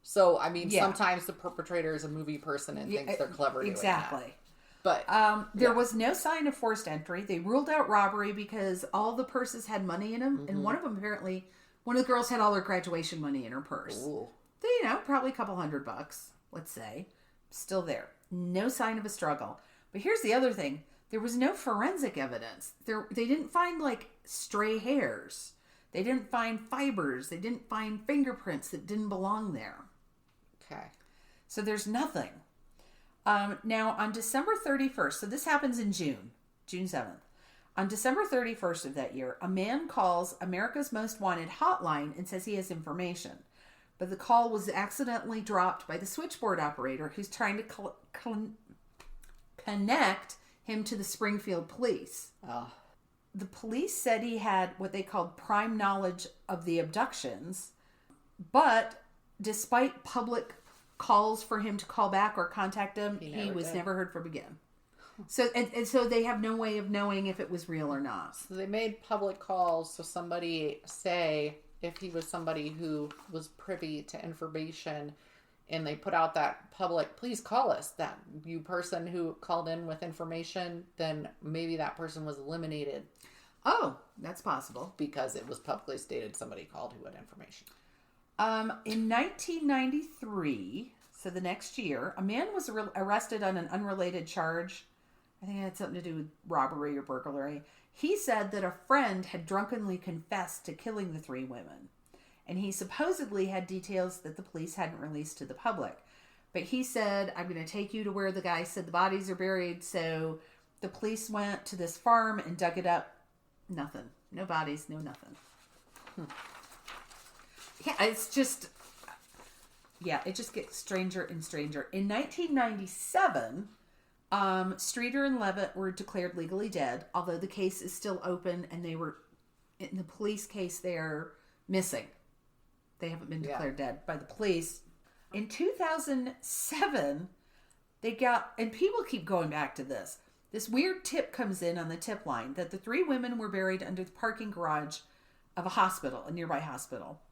So, I mean, sometimes the perpetrator is a movie person and thinks they're clever doing that. But there was no sign of forced entry. They ruled out robbery because all the purses had money in them. Mm-hmm. And one of them, apparently, one of the girls had all her graduation money in her purse. Ooh. So, probably a couple $100, let's say. Still there. No sign of a struggle. But here's the other thing. There was no forensic evidence. They didn't find, like, stray hairs. They didn't find fibers. They didn't find fingerprints that didn't belong there. Okay. So there's nothing. Now, on December 31st, so this happens in June 7th. On December 31st of that year, a man calls America's Most Wanted hotline and says he has information. But the call was accidentally dropped by the switchboard operator who's trying to connect him to the Springfield police. Oh. The police said he had what they called prime knowledge of the abductions, but despite public calls for him to call back or contact him, he was never heard from again. So and so they have no way of knowing if it was real or not. So they made public calls, so somebody say if he was somebody who was privy to information, and they put out that public, please call us, that you person who called in with information, then maybe that person was eliminated. Oh, that's possible. Because it was publicly stated somebody called who had information. In 1993, so the next year, a man was arrested on an unrelated charge. I think it had something to do with robbery or burglary. He said that a friend had drunkenly confessed to killing the 3 women. And he supposedly had details that the police hadn't released to the public. But he said, I'm going to take you to where the guy said the bodies are buried. So the police went to this farm and dug it up. Nothing. No bodies, no nothing. Yeah, it's just... Yeah, it just gets stranger and stranger. In 1997... Streeter and Levitt were declared legally dead, although the case is still open, and they were, in the police case, they're missing. They haven't been declared dead by the police. In 2007, they got, and people keep going back to this. This weird tip comes in on the tip line that the 3 women were buried under the parking garage of a hospital, a nearby hospital.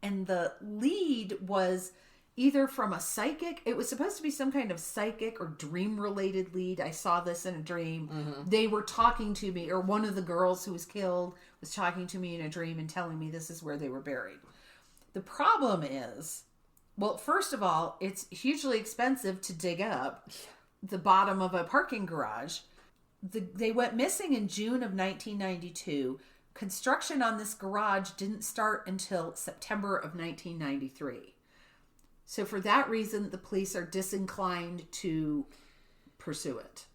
And the lead was either from a psychic. It was supposed to be some kind of psychic or dream-related lead. I saw this in a dream. Mm-hmm. They were talking to me, or one of the girls who was killed was talking to me in a dream and telling me this is where they were buried. The problem is, well, first of all, it's hugely expensive to dig up the bottom of a parking garage. They went missing in June of 1992. Construction on this garage didn't start until September of 1993. So for that reason, the police are disinclined to pursue it.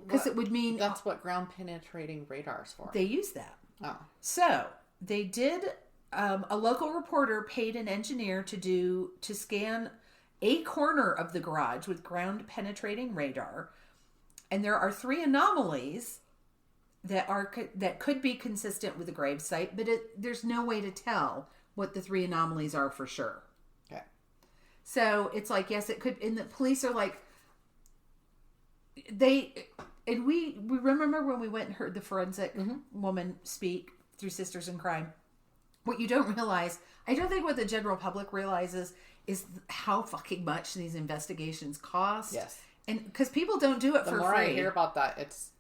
Because it would mean... That's what ground penetrating radar is for. They use that. Oh. So they did... a local reporter paid an engineer to scan a corner of the garage with ground penetrating radar. And there are 3 anomalies that could be consistent with the grave site, but there's no way to tell what the 3 anomalies are for sure. Okay. So it's like, yes, it could, and the police are like, we remember when we went and heard the forensic woman speak through Sisters in Crime. What you don't realize, I don't think what the general public realizes is how fucking much these investigations cost. Yes. And because people don't do it for free. The more I hear about that, it's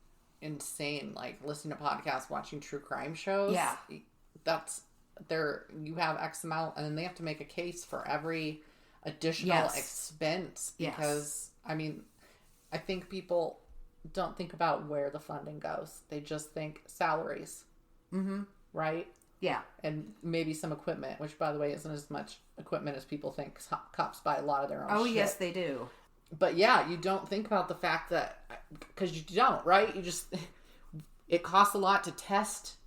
insane. Like listening to podcasts, watching true crime shows. Yeah. You have X amount, and then they have to make a case for every additional expense. Because, I mean, I think people don't think about where the funding goes. They just think salaries. Mm-hmm. Right? Yeah. And maybe some equipment, which, by the way, isn't as much equipment as people think. Cops buy a lot of their own shit. Yes, they do. But yeah, you don't think about the fact that, because you don't, right? It costs a lot to test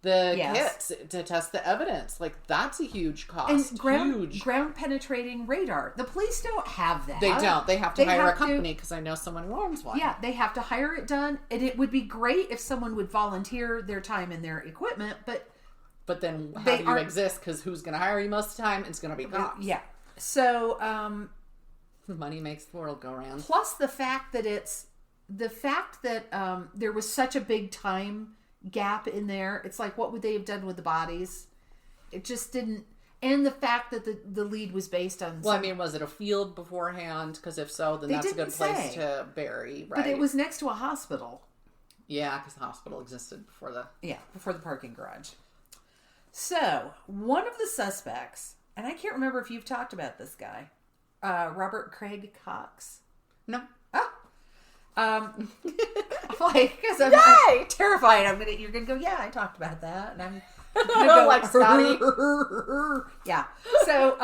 the kits, to test the evidence. Like, that's a huge cost. And ground penetrating radar. The police don't have that. They don't. They have to hire a company, because I know someone who owns one. Yeah, they have to hire it done. And it would be great if someone would volunteer their time and their equipment, But then how do you exist? Because who's going to hire you most of the time? It's going to be cops. Yeah. So, money makes the world go round. Plus the fact that there was such a big time gap in there. It's like, what would they have done with the bodies? It just didn't. And the fact that the lead was based on... Well, I mean, was it a field beforehand? Because if so, then that's a good place to bury, right? But it was next to a hospital. Yeah, because the hospital existed before the... Yeah, before the parking garage. So, one of the suspects, and I can't remember if you've talked about this guy, Robert Craig Cox. No. Oh. I'm like, because I'm terrified. You're gonna go, yeah, I talked about that, and I'm gonna go like Scotty. Yeah. So,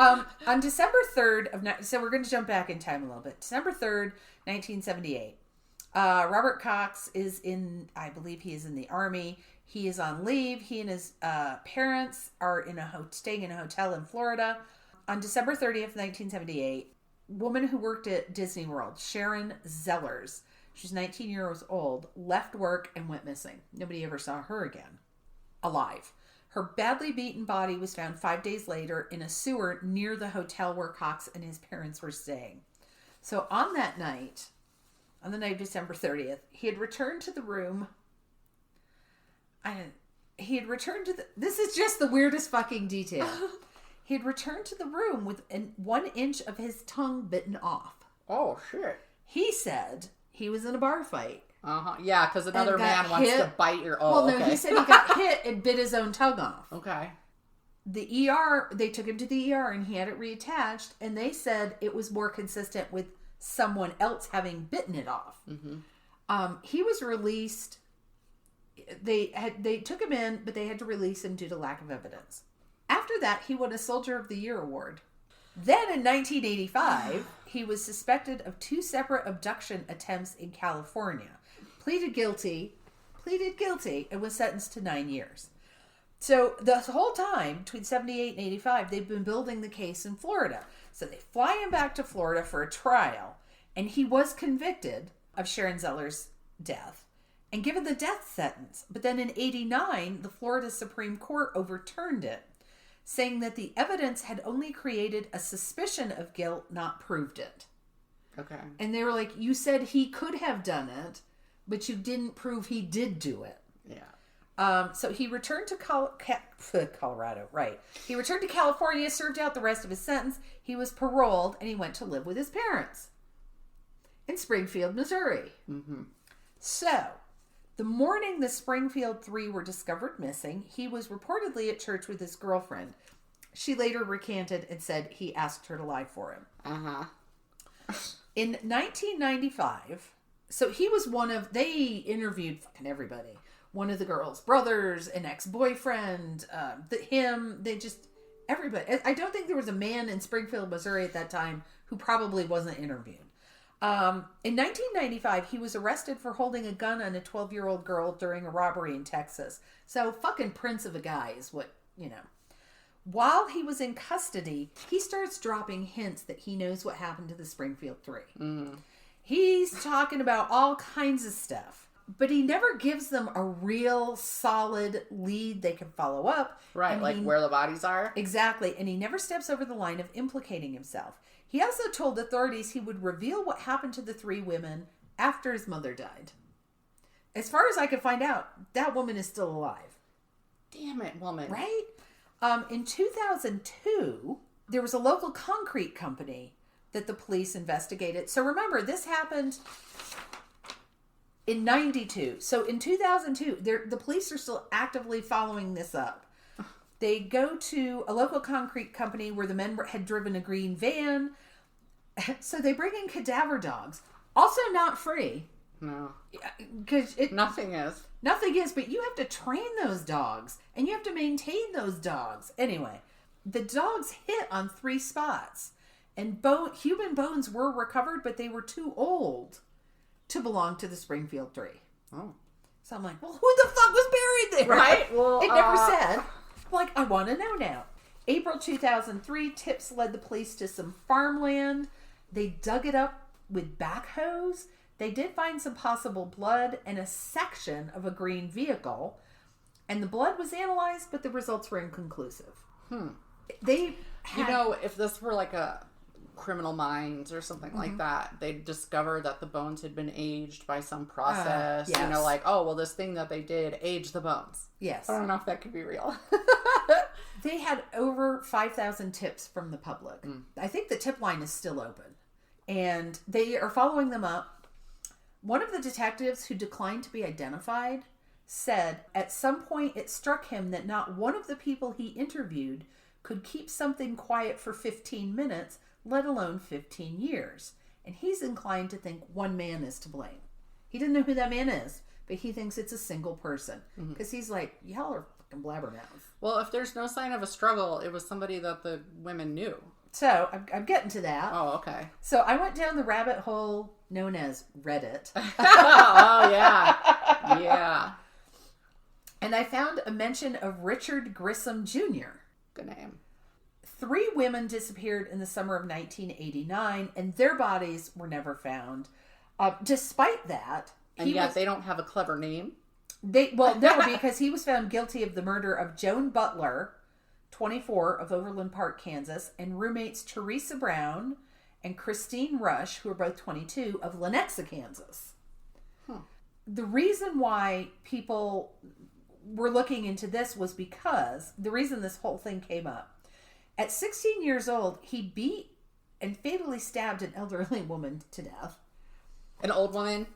on December 3rd so we're gonna jump back in time a little bit. December 3rd, 1978. Robert Cox I believe he is in the Army. He is on leave. He and his parents are staying in a hotel in Florida. On December 30th, 1978, woman who worked at Disney World, Sharon Zellers, she's 19 years old, left work and went missing. Nobody ever saw her again, alive. Her badly beaten body was found 5 days later in a sewer near the hotel where Cox and his parents were staying. So on that night, on the night of December 30th, he had returned to the room. This is just the weirdest fucking detail. He had returned to the room with 1 inch of his tongue bitten off. Oh, shit. He said he was in a bar fight. Uh-huh. Yeah, because another man wants to bite your... Oh, well, no, he said he got hit and bit his own tongue off. Okay. The ER, they took him to the ER and he had it reattached, and they said it was more consistent with someone else having bitten it off. Mm-hmm. He was released. They took him in, but they had to release him due to lack of evidence. After that, he won a Soldier of the Year award. Then in 1985, he was suspected of 2 separate abduction attempts in California. Pleaded guilty, and was sentenced to 9 years. So the whole time, between 78 and 85, they've been building the case in Florida. So they fly him back to Florida for a trial, and he was convicted of Sharon Zeller's death and given the death sentence. But then in 89, the Florida Supreme Court overturned it. saying that the evidence had only created a suspicion of guilt, not proved it. Okay. And they were like, you said he could have done it, but you didn't prove he did do it. Yeah. So he returned to Colorado, right. He returned to California, served out the rest of his sentence. He was paroled, and he went to live with his parents in Springfield, Missouri. Mm-hmm. So, the morning the Springfield Three were discovered missing, he was reportedly at church with his girlfriend. She later recanted and said he asked her to lie for him. Uh-huh. In 1995, so he was they interviewed fucking everybody. One of the girl's brothers, an ex-boyfriend, everybody. I don't think there was a man in Springfield, Missouri at that time who probably wasn't interviewed. In 1995, he was arrested for holding a gun on a 12-year-old girl during a robbery in Texas. So fucking prince of a guy is what, While he was in custody, he starts dropping hints that he knows what happened to the Springfield Three. Mm. He's talking about all kinds of stuff, but he never gives them a real solid lead they can follow up. Right, like where the bodies are? Exactly, and he never steps over the line of implicating himself. He also told authorities he would reveal what happened to the three women after his mother died. As far as I could find out, that woman is still alive. Damn it, woman. Right? In 2002, there was a local concrete company that the police investigated. So remember, this happened in 92. So in 2002, the police are still actively following this up. They go to a local concrete company where the men had driven a green van. So they bring in cadaver dogs. Also not free. No. Because Nothing is. Nothing is, but you have to train those dogs. And you have to maintain those dogs. Anyway, the dogs hit on 3 spots. And human bones were recovered, but they were too old to belong to the Springfield Three. Oh. So I'm like, well, who the fuck was buried there? Right? Well, it never said. Like, I want to know now. April 2003, tips led the police to some farmland. They dug it up with backhoes. They did find some possible blood and a section of a green vehicle. And the blood was analyzed, but the results were inconclusive. They had... if this were like a Criminal Minds or something like that, they'd discover that the bones had been aged by some process. Yes. This thing that they did aged the bones. Yes. I don't know if that could be real. They had over 5,000 tips from the public. I think the tip line is still open. And they are following them up. One of the detectives who declined to be identified said at some point it struck him that not one of the people he interviewed could keep something quiet for 15 minutes, let alone 15 years. And he's inclined to think one man is to blame. He didn't know who that man is, but he thinks it's a single person. Because he's like, y'all are fucking blabbermouths. Well, if there's no sign of a struggle, it was somebody that the women knew. So, I'm getting to that. Oh, okay. So, I went down the rabbit hole known as Reddit. Oh, yeah. Yeah. And I found a mention of Richard Grissom Jr. Good name. 3 women disappeared in the summer of 1989, and their bodies were never found. Despite that... they don't have a clever name? No, because he was found guilty of the murder of Joan Butler, 24, of Overland Park, Kansas, and roommates Teresa Brown and Christine Rush, who are both 22, of Lenexa, Kansas. The reason why people were looking into this was because the reason this whole thing came up. At 16 years old, he beat and fatally stabbed an elderly woman to death. An old woman?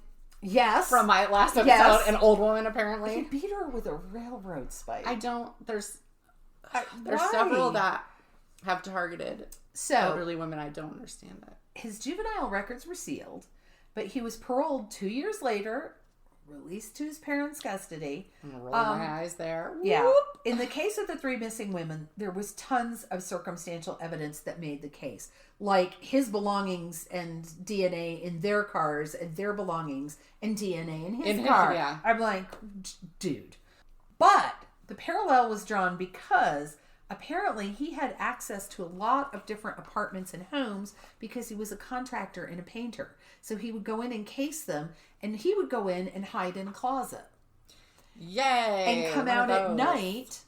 Yes. From my last episode, an old woman, apparently. He beat her with a railroad spike. There's several that have targeted elderly women. I don't understand it. His juvenile records were sealed, but he was paroled 2 years later, released to his parents' custody. I'm gonna roll my eyes there. Yeah. Whoop. In the case of the 3 missing women, there was tons of circumstantial evidence that made the case. Like his belongings and DNA in their cars and their belongings and DNA in his car. Yeah. I'm like, dude. But the parallel was drawn because apparently he had access to a lot of different apartments and homes because he was a contractor and a painter. So he would go in and case them, and he would go in and hide in a closet. Yay! And come out at night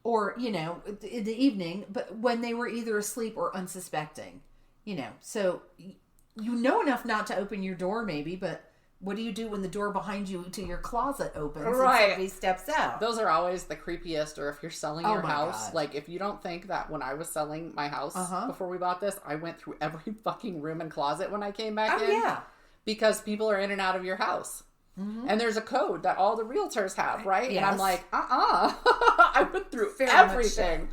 or, you know, in the evening, but when they were either asleep or unsuspecting, you know. So you know enough not to open your door maybe, but what do you do when the door behind you to your closet opens and somebody steps out? Those are always the creepiest. Or if you're selling your house, God. like if you don't think that when I was selling my house before we bought this, I went through every fucking room and closet when I came back in. Yeah. Because people are in and out of your house. Mm-hmm. And there's a code that all the realtors have, right? Yes. And I'm like, I went through everything.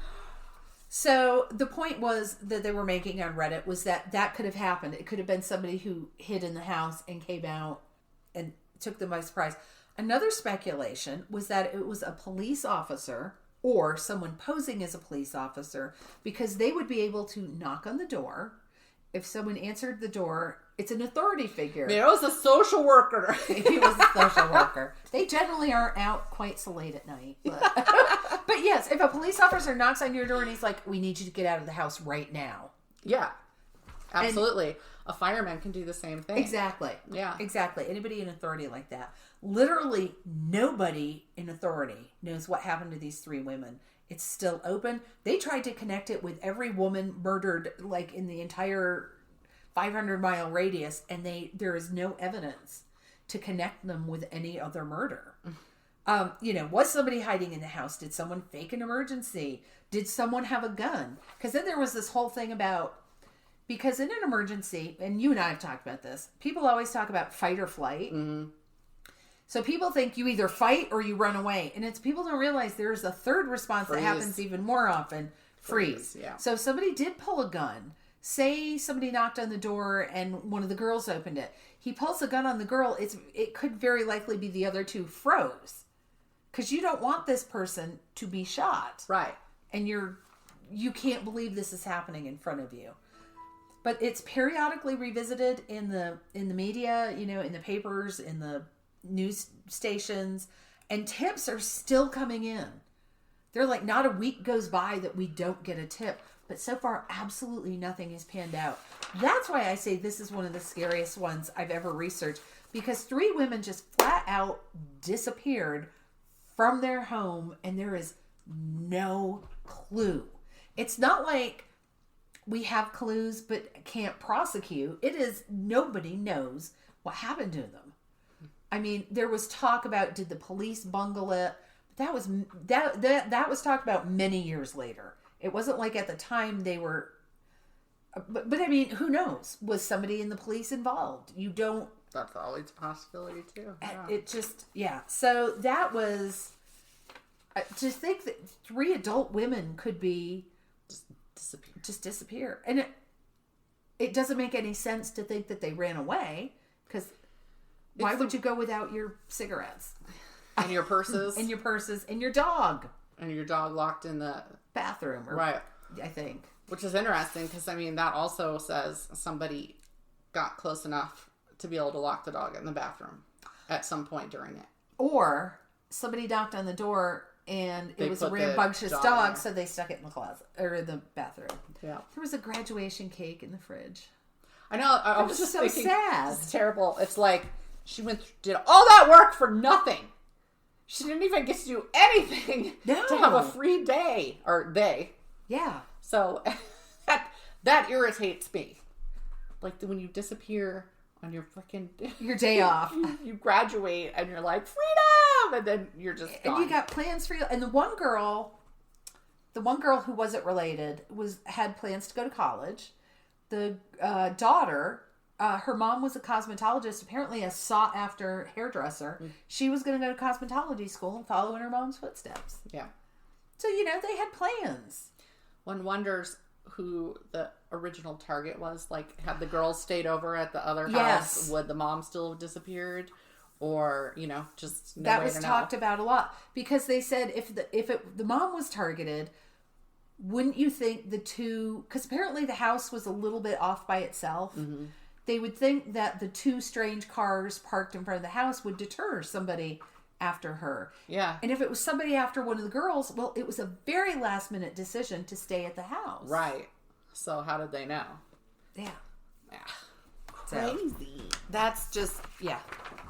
So the point was that they were making on Reddit was that could have happened. It could have been somebody who hid in the house and came out and took them by surprise. Another speculation was that it was a police officer or someone posing as a police officer, because they would be able to knock on the door. If someone answered the door, it's an authority figure. It was a social worker. He was a social worker. They generally aren't out quite so late at night. But, but yes, if a police officer knocks on your door and he's like, we need you to get out of the house right now. Yeah, absolutely. And a fireman can do the same thing. Exactly. Yeah. Exactly. Anybody in authority like that. Literally nobody in authority knows what happened to these 3 women. It's still open. They tried to connect it with every woman murdered, like, in the entire 500-mile radius, and there is no evidence to connect them with any other murder. You know, was somebody hiding in the house? Did someone fake an emergency? Did someone have a gun? Because then there was this whole thing about, because in an emergency, and you and I have talked about this, people always talk about fight or flight. Mm-hmm. So people think you either fight or you run away. And it's people don't realize there's a third response that happens even more often. Freeze. Yeah. So if somebody did pull a gun, say somebody knocked on the door and one of the girls opened it. He pulls a gun on the girl. It could very likely be the other 2 froze. Because you don't want this person to be shot. Right. And you can't believe this is happening in front of you. But it's periodically revisited in the media, you know, in the papers, in the news stations, and tips are still coming in. They're like, not a week goes by that we don't get a tip. But so far, absolutely nothing has panned out. That's why I say this is one of the scariest ones I've ever researched. Because 3 women just flat out disappeared from their home, and there is no clue. It's not like we have clues but can't prosecute. It is nobody knows what happened to them. I mean, there was talk about, did the police bungle it? That was talked about many years later. It wasn't like at the time they were. But I mean, who knows? Was somebody in the police involved? You don't. That's always a possibility too. Yeah. It just, yeah. So that was, to think that 3 adult women could be just disappear, and it doesn't make any sense to think that they ran away, because why would you go without your cigarettes? And your purses. And your purses. And your dog. And your dog locked in the bathroom. Right. I think. Which is interesting, because, I mean, that also says somebody got close enough to be able to lock the dog in the bathroom at some point during it. Or somebody knocked on the door and it was a rambunctious dog, so they stuck it in the closet or in the bathroom. Yeah. There was a graduation cake in the fridge. I know. I was just so thinking, sad. It's terrible. It's like she did all that work for nothing. She didn't even get to do anything to have a free day or day. Yeah. So that irritates me. Like when you disappear on your freaking your day off, you graduate and you're like freedom, and then you're just gone. And you got plans for you. And the one girl who wasn't related had plans to go to college. The daughter, her mom was a cosmetologist, apparently a sought-after hairdresser. Mm. She was going to go to cosmetology school and follow in her mom's footsteps. Yeah. So, they had plans. One wonders who the original target was. Like, had the girls stayed over at the other house, would the mom still have disappeared? Or, just no that way was to talked about a lot. Because they said if the mom was targeted, wouldn't you think the two... Because apparently the house was a little bit off by itself. Mm-hmm. They would think that the two strange cars parked in front of the house would deter somebody after her. Yeah. And if it was somebody after one of the girls, well, it was a very last minute decision to stay at the house. Right. So how did they know? Yeah. Crazy. That's just,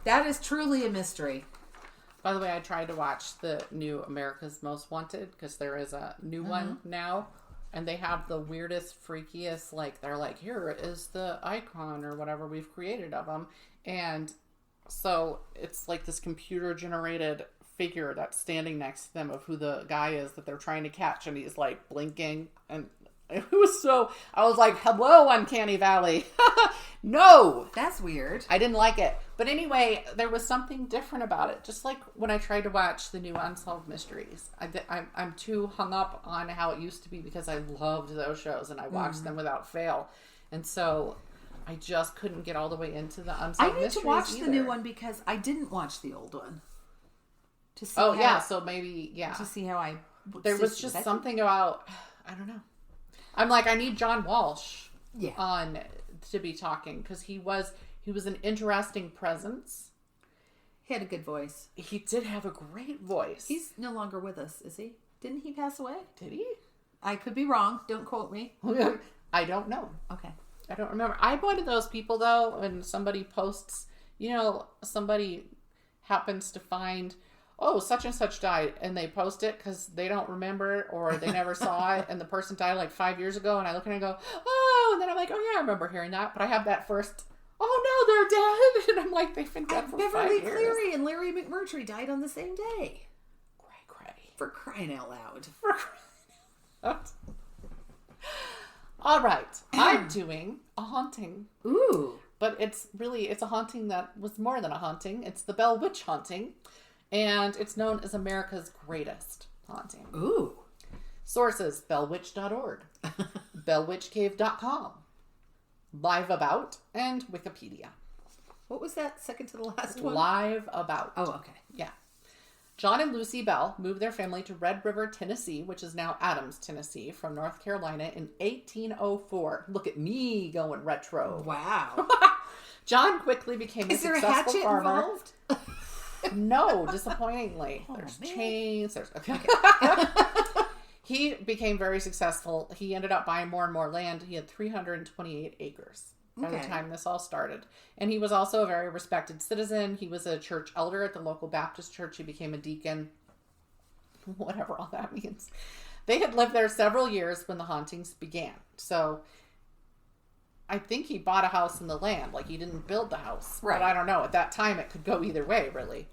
that is truly a mystery. By the way, I tried to watch the new America's Most Wanted because there is a new one now. And they have the weirdest, freakiest, like, they're like, here is the icon or whatever we've created of them. And so it's like this computer-generated figure that's standing next to them of who the guy is that they're trying to catch. And he's, like, blinking. And it was so, I was like, hello, Uncanny Valley. No! That's weird. I didn't like it. But anyway, there was something different about it. Just like when I tried to watch the new Unsolved Mysteries. I'm too hung up on how it used to be because I loved those shows and I watched them without fail. And so I just couldn't get all the way into the Unsolved Mysteries. I need to watch the new one because I didn't watch the old one. To see how, so maybe, to see how I... There was just something about, I don't know. I'm like, I need John Walsh on to be talking because he was an interesting presence. He had a good voice. He did have a great voice. He's no longer with us, is he? Didn't he pass away? Did he? I could be wrong. Don't quote me. I don't know. Okay. I don't remember. I'm one of those people, though, when somebody posts, somebody happens to find, oh, such and such died, and they post it because they don't remember it or they never saw it, and the person died like 5 years ago, and I look at it and go, oh, and then I'm like, oh, yeah, I remember hearing that, but I have that first, oh, no, they're dead, and I'm like, they've been dead for 5 years. Beverly Cleary and Larry McMurtry died on the same day. Cray. For crying out loud. All right, I'm doing a haunting. Ooh. But it's a haunting that was more than a haunting. It's the Blair Witch Haunting. And it's known as America's greatest haunting. Ooh. Sources, bellwitch.org, bellwitchcave.com, Live About, and Wikipedia. What was that second to the last one? Live About. Oh, okay. Yeah. John and Lucy Bell moved their family to Red River, Tennessee, which is now Adams, Tennessee, from North Carolina in 1804. Look at me going retro. Wow. John quickly became a successful farmer. Involved? No, disappointingly. There's chains. Okay. He became very successful. He ended up buying more and more land. He had 328 acres by the time this all started. And he was also a very respected citizen. He was a church elder at the local Baptist church. He became a deacon. Whatever all that means. They had lived there several years when the hauntings began. So I think he bought a house in the land. Like, he didn't build the house. Right. But I don't know. At that time, it could go either way, really.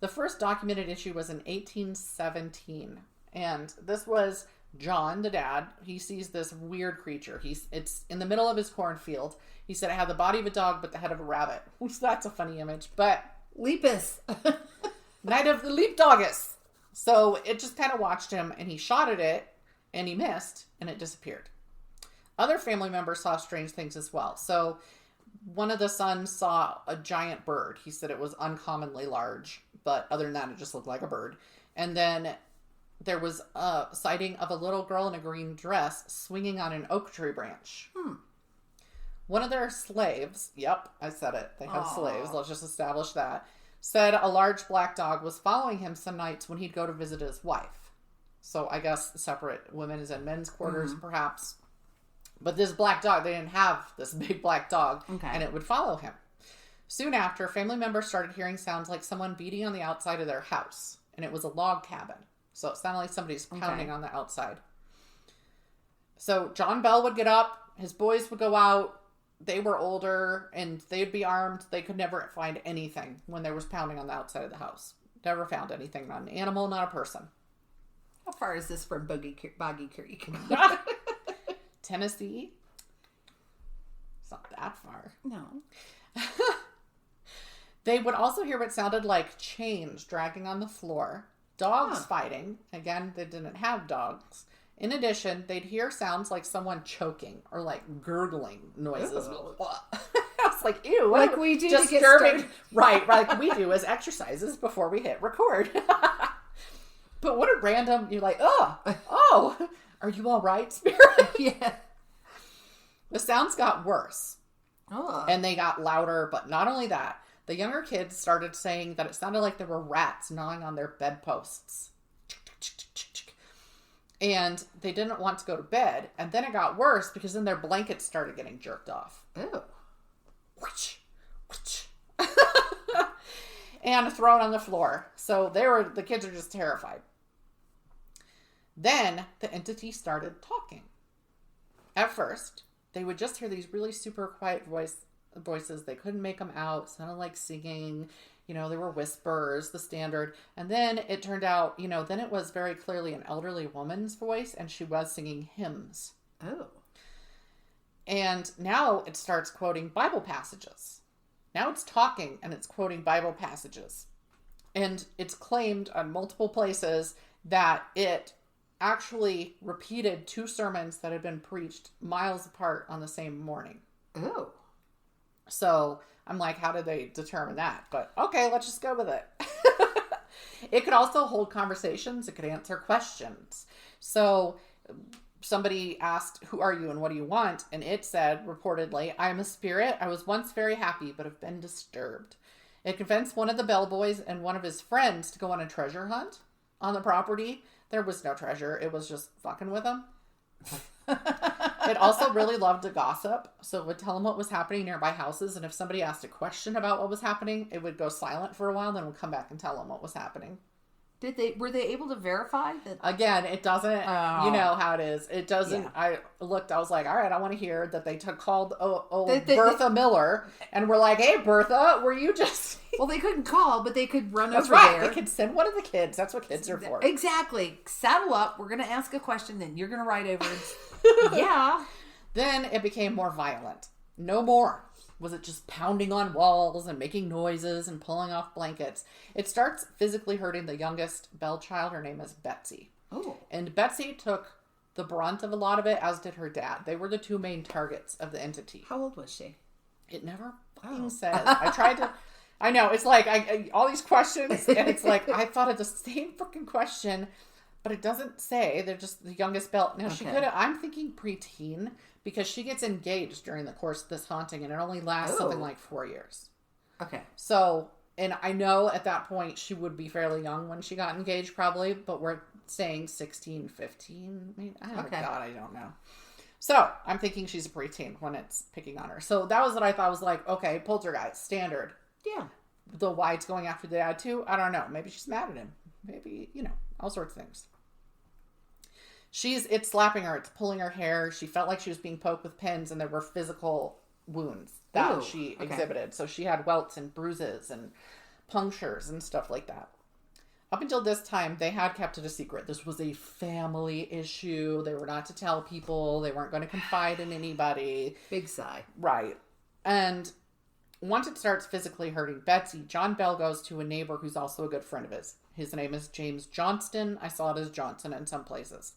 The first documented issue was in 1817. And this was John, the dad. He sees this weird creature. It's in the middle of his cornfield. He said it had the body of a dog, but the head of a rabbit. Which, that's a funny image. But Lepus. Night of the Leap Doggus. So it just kind of watched him, and he shot at it, and he missed, and it disappeared. Other family members saw strange things as well. So one of the sons saw a giant bird. He said it was uncommonly large, but other than that, it just looked like a bird. And then there was a sighting of a little girl in a green dress swinging on an oak tree branch. One of their slaves, yep, I said it. They had slaves. Let's just establish that. Said a large black dog was following him some nights when he'd go to visit his wife. So I guess separate women's and men's quarters, perhaps. But this black dog, they didn't have this big black dog, and it would follow him. Soon after, family members started hearing sounds like someone beating on the outside of their house, and it was a log cabin. So it sounded like somebody's pounding on the outside. So John Bell would get up, his boys would go out, they were older, and they'd be armed. They could never find anything when there was pounding on the outside of the house. Never found anything, not an animal, not a person. How far is this from Boggy Creek? Tennessee. It's not that far. No. They would also hear what sounded like chains dragging on the floor, dogs fighting. Again, they didn't have dogs. In addition, they'd hear sounds like someone choking or like gurgling noises. I was like, ew. Like we do just to get started. Right, like we do as exercises before we hit record. But what a random, you're like, oh, are you all right, Spirit? Yeah. The sounds got worse. Oh. And they got louder, but not only that, the younger kids started saying that it sounded like there were rats gnawing on their bedposts. And they didn't want to go to bed. And then it got worse because then their blankets started getting jerked off. Ew. and thrown on the floor. So the kids are just terrified. Then the entity started talking. At first, they would just hear these really super quiet voices. They couldn't make them out. Sounded like singing. There were whispers, the standard. And then it turned out, then it was very clearly an elderly woman's voice, and she was singing hymns. Oh. And now it starts quoting Bible passages. Now it's talking, and it's quoting Bible passages. And it's claimed on multiple places that it actually repeated 2 sermons that had been preached miles apart on the same morning. Oh. So I'm like, how did they determine that? But okay, let's just go with it. It could also hold conversations. It could answer questions. So somebody asked, who are you and what do you want? And it said, reportedly, I am a spirit. I was once very happy, but have been disturbed. It convinced one of the bellboys and one of his friends to go on a treasure hunt on the property. There was no treasure. It was just fucking with them. It also really loved to gossip. So it would tell them what was happening nearby houses. And if somebody asked a question about what was happening, it would go silent for a while. Then it would come back and tell them what was happening. Were they able to verify that? Again, it doesn't, you know how it is. It doesn't, yeah. I was like, all right, I want to hear that they called Bertha Miller and were like, hey, Bertha, were you just... Well, they couldn't call, but they could run That's over right. there. They could send one of the kids. That's what kids are for. Exactly. Saddle up. We're going to ask a question, then you're going to ride over. Yeah. Then it became more violent. No more was it just pounding on walls and making noises and pulling off blankets. It starts physically hurting the youngest Bell child. Her name is Betsy. Oh. And Betsy took the brunt of a lot of it, as did her dad. They were the 2 main targets of the entity. How old was she? It never fucking says. I tried to... I know. It's like I all these questions, and it's like I thought of the same freaking question, but it doesn't say. They're just the youngest Bell. Now, she could have... I'm thinking preteen, because she gets engaged during the course of this haunting, and it only lasts something like 4 years. Okay. So, and I know at that point she would be fairly young when she got engaged, probably, but we're saying 16, 15. Maybe. God, I don't know. So, I'm thinking she's a preteen when it's picking on her. So, that was what I thought. Was like, okay, poltergeist, standard. Yeah. The why it's going after the dad, too, I don't know. Maybe she's mad at him. Maybe, all sorts of things. It's slapping her. It's pulling her hair. She felt like she was being poked with pins, and there were physical wounds that she exhibited. So she had welts and bruises and punctures and stuff like that. Up until this time, they had kept it a secret. This was a family issue. They were not to tell people. They weren't going to confide in anybody. Big sigh. Right. And once it starts physically hurting Betsy, John Bell goes to a neighbor who's also a good friend of his. His name is James Johnston. I saw it as Johnson in some places.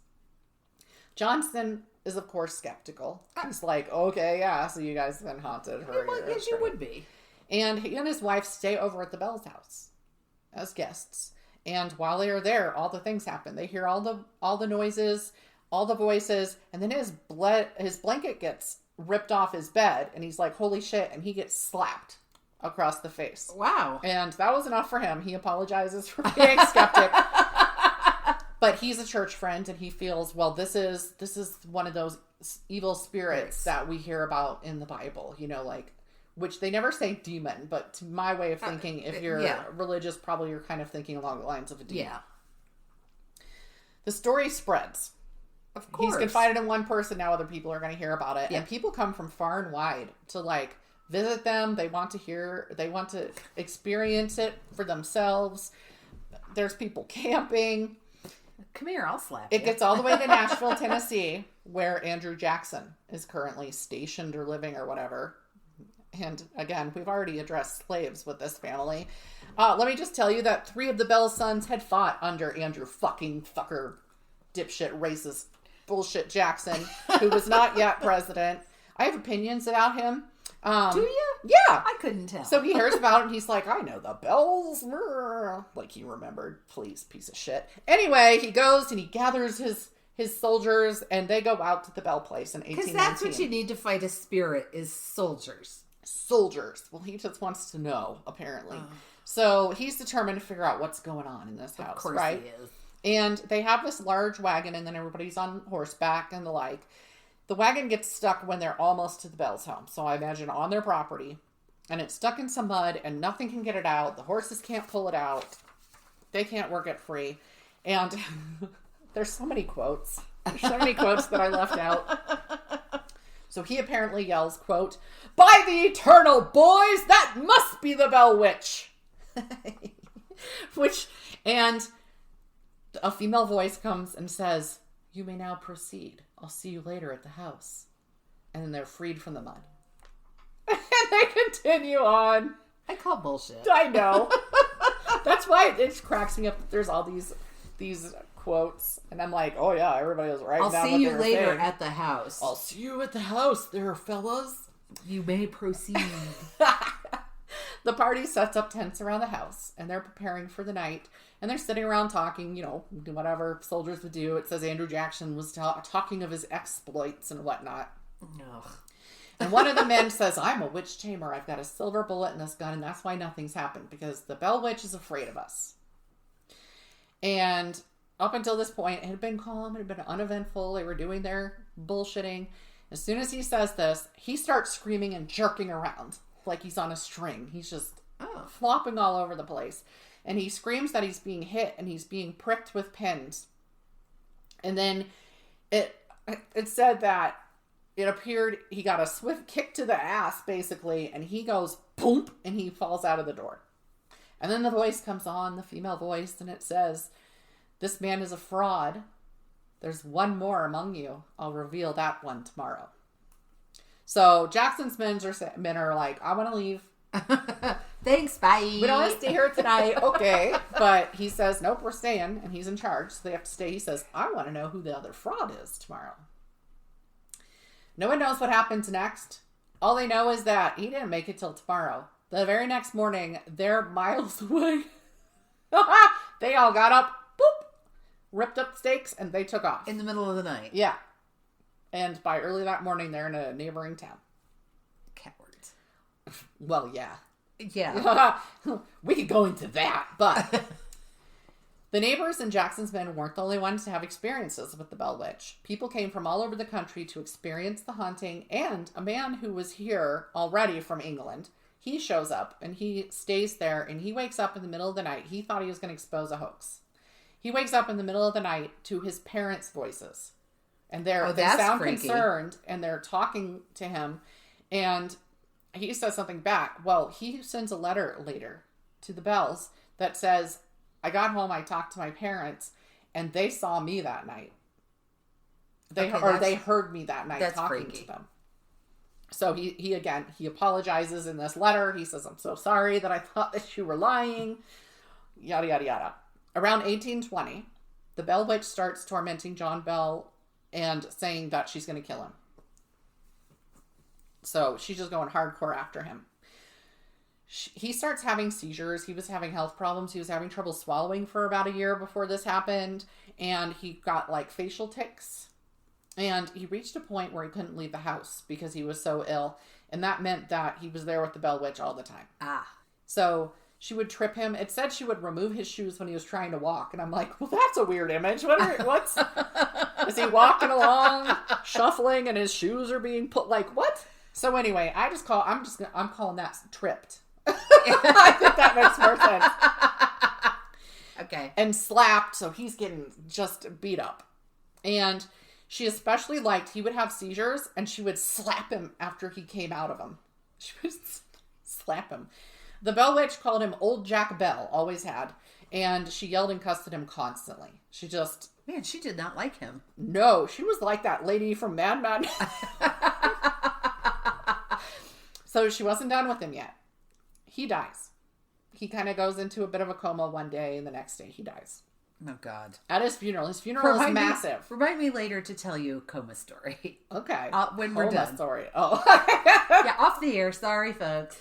Johnston is, of course, skeptical. He's like, okay, yeah, so you guys have been haunted for a year. Yes, you would be. And he and his wife stay over at the Bell's house as guests. And while they are there, all the things happen. They hear all the noises, all the voices, and then his blanket gets ripped off his bed, and he's like, holy shit, and he gets slapped across the face. Wow. And that was enough for him. He apologizes for being skeptic. But he's a church friend, and he feels, well, this is one of those evil spirits that we hear about in the Bible, which they never say demon, but to my way of thinking, if you're religious, probably you're kind of thinking along the lines of a demon. Yeah. The story spreads. Of course. He's confided in one person, now other people are going to hear about it. Yeah. And people come from far and wide to, visit them. They want to experience it for themselves. There's people camping. Come here, I'll slap you. It gets all the way to Nashville, Tennessee, where Andrew Jackson is currently stationed or living or whatever. And again, we've already addressed slaves with this family. Let me just tell you that 3 of the Bell sons had fought under Andrew fucker dipshit racist bullshit Jackson, who was not yet president. I have opinions about him. Do you? Yeah. I couldn't tell. So he hears about it and he's like, I know the Bells. Like he remembered. Please, piece of shit. Anyway, he goes and he gathers his soldiers and they go out to the Bell place in 1819. Because that's what you need to fight a spirit is soldiers. Soldiers. Well, he just wants to know, apparently. So he's determined to figure out what's going on in this house, of course right? He is. And they have this large wagon and then everybody's on horseback and the like. The wagon gets stuck when they're almost to the Bell's home. So I imagine on their property. And it's stuck in some mud and nothing can get it out. The horses can't pull it out. They can't work it free. And there's so many quotes. There's so many quotes that I left out. So he apparently yells, quote, "By the eternal boys, that must be the Bell Witch." And a female voice comes and says, "You may now proceed. I'll see you later at the house." And then they're freed from the mud. And they continue on. I call bullshit. I know. That's why it cracks me up that there's all these quotes. And I'm like, oh yeah, everybody was writing down what they were saying. I'll see you later at the house. I'll see you at the house there, fellas. You may proceed. The party sets up tents around the house, and they're preparing for the night. And they're sitting around talking, whatever soldiers would do. It says Andrew Jackson was talking of his exploits and whatnot. Ugh. And one of the men says, "I'm a witch tamer. I've got a silver bullet in this gun, and that's why nothing's happened, because the Bell Witch is afraid of us." And up until this point, it had been calm. It had been uneventful. They were doing their bullshitting. As soon as he says this, he starts screaming and jerking around like he's on a string. He's just flopping all over the place. And he screams that he's being hit and he's being pricked with pins. And then it said that it appeared he got a swift kick to the ass, basically, and he goes boom, and he falls out of the door. And then the voice comes on, the female voice, and it says, "This man is a fraud. There's one more among you. I'll reveal that one tomorrow." So Jackson's men are like, "I want to leave. Thanks, bye. We don't want to stay here tonight." Okay. But he says, "Nope, we're staying," and he's in charge, so they have to stay. He says, "I want to know who the other fraud is tomorrow." No one knows what happens next. All they know is that he didn't make it till tomorrow. The very next morning, they're miles away. They all got up, boop, ripped up stakes, and they took off. In the middle of the night. Yeah. And by early that morning, they're in a neighboring town. Cowards. Well, yeah. Yeah. We could go into that, but... The neighbors and Jackson's men weren't the only ones to have experiences with the Bell Witch. People came from all over the country to experience the haunting, and a man who was here already from England, he shows up and he stays there, and he wakes up in the middle of the night. He thought he was going to expose a hoax. He wakes up in the middle of the night to his parents' voices, and they sound freaky. Concerned, and they're talking to him, and he says something back. Well, he sends a letter later to the Bells that says, "I got home, I talked to my parents, and they saw me that night. They heard me that night talking to them." So he apologizes in this letter. He says, "I'm so sorry that I thought that you were lying." Yada, yada, yada. Around 1820, the Bell Witch starts tormenting John Bell and saying that she's going to kill him. So she's just going hardcore after him. He starts having seizures. He was having health problems. He was having trouble swallowing for about a year before this happened. And he got like facial tics. And he reached a point where he couldn't leave the house because he was so ill. And that meant that he was there with the Bell Witch all the time. So she would trip him. It said she would remove his shoes when he was trying to walk. And I'm like, well, that's a weird image. Is he walking along, shuffling, and his shoes are being put, like, what? So anyway, I'm calling that tripped. I think that makes more sense. Okay. And slapped, so he's getting just beat up. And she especially liked, he would have seizures, and she would slap him after he came out of them. She would slap him. The Bell Witch called him Old Jack Bell, always had. And she yelled and cussed at him constantly. She just... Man, she did not like him. No, she was like that lady from Mad Men. So she wasn't done with him yet. He dies. He kind of goes into a bit of a coma one day, and the next day he dies. Oh, God. At his funeral. His funeral is massive. Remind me later to tell you a coma story. Okay. When we're done. Story. Oh. Yeah, off the air. Sorry, folks.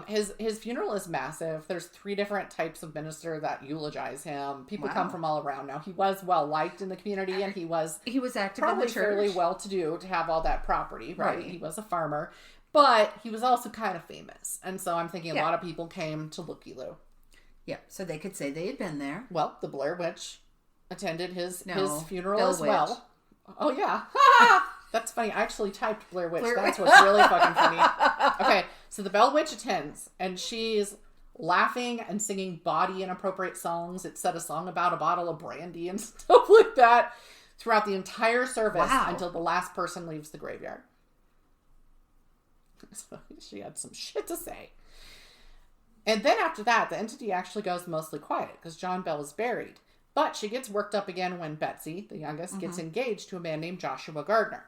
His funeral is massive. There's 3 different types of minister that eulogize him. People come from all around. Now, he was well liked in the community, and he was active probably in the church. Fairly well to do to have all that property, right? He was a farmer, but he was also kind of famous, and so I'm thinking a lot of people came to looky-loo. Yeah, so they could say they had been there. Well, the Blair Witch attended his funeral Bell as Witch. well. Oh yeah. That's funny. I actually typed Blair Witch. That's what's really fucking funny. Okay. So the Bell Witch attends, and she's laughing and singing bawdy inappropriate songs. It said a song about a bottle of brandy and stuff like that throughout the entire service until the last person leaves the graveyard. So she had some shit to say. And then after that, the entity actually goes mostly quiet because John Bell is buried. But she gets worked up again when Betsy, the youngest, gets engaged to a man named Joshua Gardner.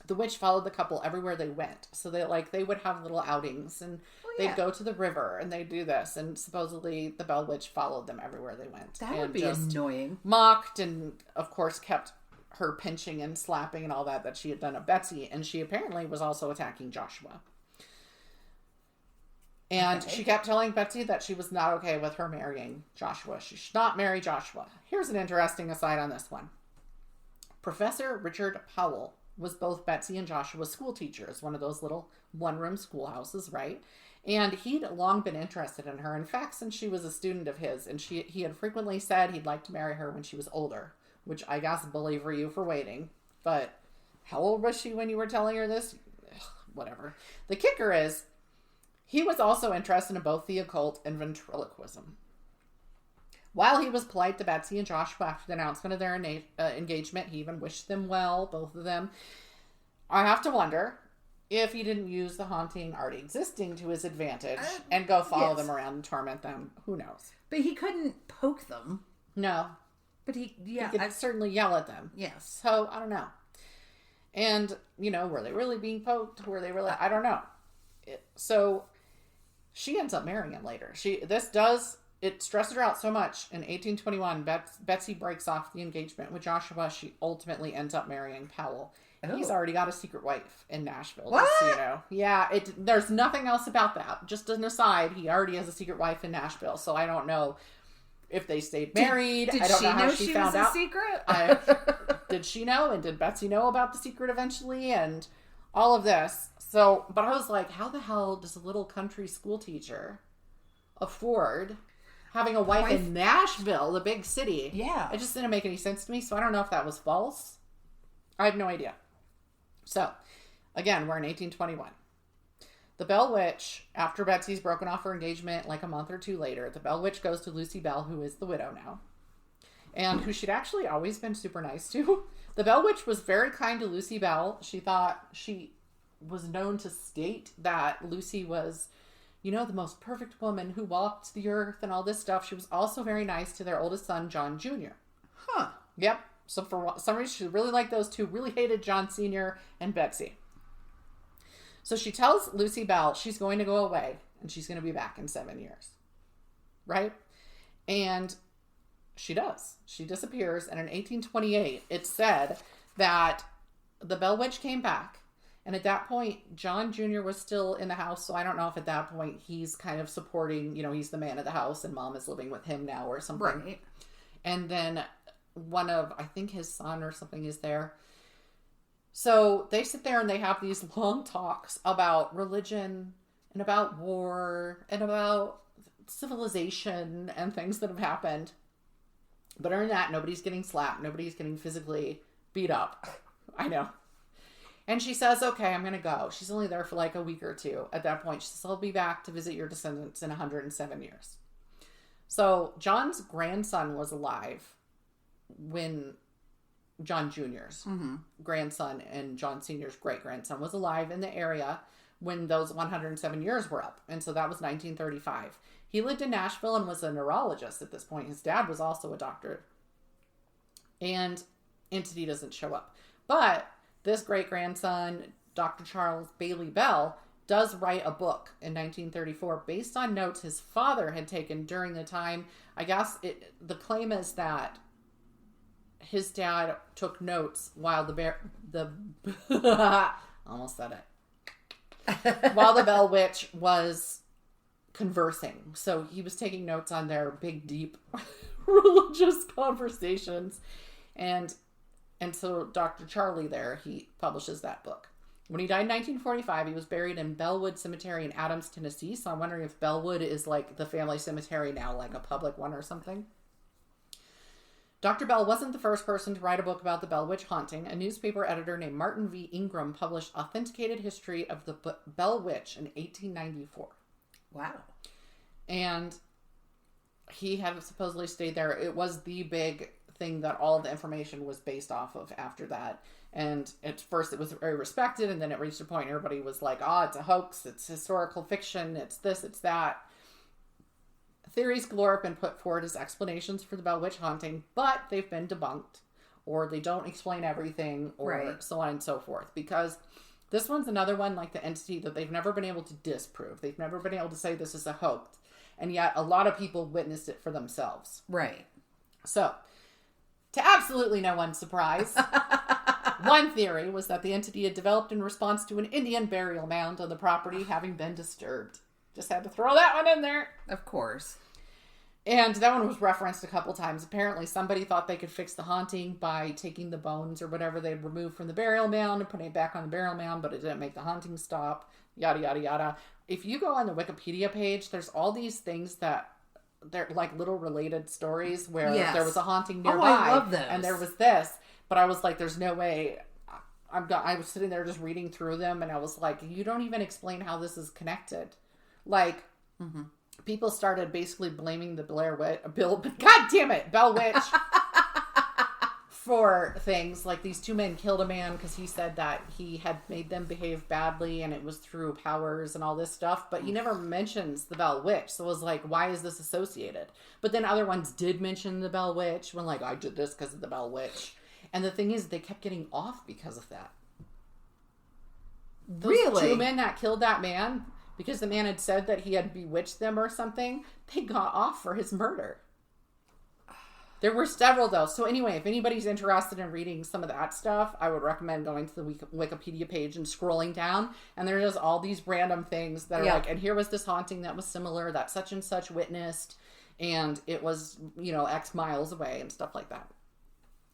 The witch followed the couple everywhere they went. So they would have little outings and they'd go to the river and they'd do this. And supposedly the Bell Witch followed them everywhere they went. That would be annoying. Mocked and, of course, kept her pinching and slapping and all that she had done to Betsy. And she apparently was also attacking Joshua. And she kept telling Betsy that she was not okay with her marrying Joshua. She should not marry Joshua. Here's an interesting aside on this one. Professor Richard Powell was both Betsy and Joshua's school teachers, one of those little one-room schoolhouses, right? And he'd long been interested in her. In fact, since she was a student of his, and he had frequently said he'd like to marry her when she was older, which I guess believer you for waiting. But how old was she when you were telling her this? Ugh, whatever. The kicker is, he was also interested in both the occult and ventriloquism. While he was polite to Betsy and Joshua after the announcement of their engagement, he even wished them well, both of them. I have to wonder if he didn't use the haunting already existing to his advantage and go follow them around and torment them. Who knows? But he couldn't poke them. No. But he could certainly yell at them. Yes. So, I don't know. And, were they really being poked? Were they really? I don't know. So, she ends up marrying him later. It stresses her out so much. In 1821, Betsy breaks off the engagement with Joshua. She ultimately ends up marrying Powell. Oh. He's already got a secret wife in Nashville. What? Just, Yeah, there's nothing else about that. Just an aside, he already has a secret wife in Nashville. So I don't know if they stayed married. Did I don't she know how know she found out. Secret? Did she know? And did Betsy know about the secret eventually? And all of this. So, but I was like, how the hell does a little country school teacher afford having a wife in Nashville, the big city? Yeah. It just didn't make any sense to me. So I don't know if that was false. I have no idea. So, again, we're in 1821. The Bell Witch, after Betsy's broken off her engagement like a month or two later, the Bell Witch goes to Lucy Bell, who is the widow now, and who she'd actually always been super nice to. The Bell Witch was very kind to Lucy Bell. She thought she was known to state that Lucy was, the most perfect woman who walked the earth and all this stuff. She was also very nice to their oldest son, John Jr. Huh. Yep. So for some reason, she really liked those two, really hated John Sr. and Betsy. So she tells Lucy Bell she's going to go away and she's going to be back in 7 years. Right? And she does. She disappears. And in 1828, it said that the Bell Witch came back. And at that point, John Jr. was still in the house. So I don't know if at that point he's kind of supporting, he's the man of the house and mom is living with him now or something. Right. And then one of, I think his son or something is there. So they sit there and they have these long talks about religion and about war and about civilization and things that have happened. But other than that, nobody's getting slapped. Nobody's getting physically beat up. I know. And she says, okay, I'm going to go. She's only there for like a week or two. At that point, she says, I'll be back to visit your descendants in 107 years. So John's grandson was alive when John Jr.'s grandson and John Sr.'s great-grandson was alive in the area when those 107 years were up. And so that was 1935. He lived in Nashville and was a neurologist at this point. His dad was also a doctor. And entity doesn't show up. But this great-grandson, Dr. Charles Bailey Bell, does write a book in 1934 based on notes his father had taken during the time. I guess the claim is that his dad took notes while almost said it. While the Bell Witch was conversing. So he was taking notes on their big, deep religious conversations. And so Dr. Charlie there, he publishes that book. When he died in 1945, he was buried in Bellwood Cemetery in Adams, Tennessee. So I'm wondering if Bellwood is like the family cemetery now, like a public one or something. Dr. Bell wasn't the first person to write a book about the Bell Witch Haunting. A newspaper editor named Martin V. Ingram published Authenticated History of the Bell Witch in 1894. Wow. And he had supposedly stayed there. It was the big thing that all the information was based off of after that. And at first it was very respected, and then it reached a point everybody was like, oh, it's a hoax, it's historical fiction, it's this, it's that. Theories galore have been put forward as explanations for the Bell Witch Haunting, but they've been debunked, or they don't explain everything, or so on and so forth. Because this one's another one like the entity that they've never been able to disprove. They've never been able to say this is a hoax. And yet a lot of people witnessed it for themselves. Right. So, to absolutely no one's surprise, one theory was that the entity had developed in response to an Indian burial mound on the property having been disturbed. Just had to throw that one in there. Of course. And that one was referenced a couple times. Apparently somebody thought they could fix the haunting by taking the bones or whatever they'd removed from the burial mound and putting it back on the burial mound, but it didn't make the haunting stop. Yada, yada, yada. If you go on the Wikipedia page, there's all these things that they're like little related stories where there was a haunting nearby. Oh, I love those. And there was this. But I was like, there's no way. I was sitting there just reading through them, and I was like, you don't even explain how this is connected. Like, people started basically blaming the Bell Witch for things like these two men killed a man because he said that he had made them behave badly and it was through powers and all this stuff, but he never mentions the Bell Witch. So it was like, why is this associated? But then other ones did mention the Bell Witch when like, I did this because of the Bell Witch. And the thing is, they kept getting off because of that. Those two men that killed that man, because the man had said that he had bewitched them or something, they got off for his murder. There were several, though. So anyway, if anybody's interested in reading some of that stuff, I would recommend going to the Wikipedia page and scrolling down. And there's just all these random things that are like, and here was this haunting that was similar, that such and such witnessed, and it was, X miles away and stuff like that.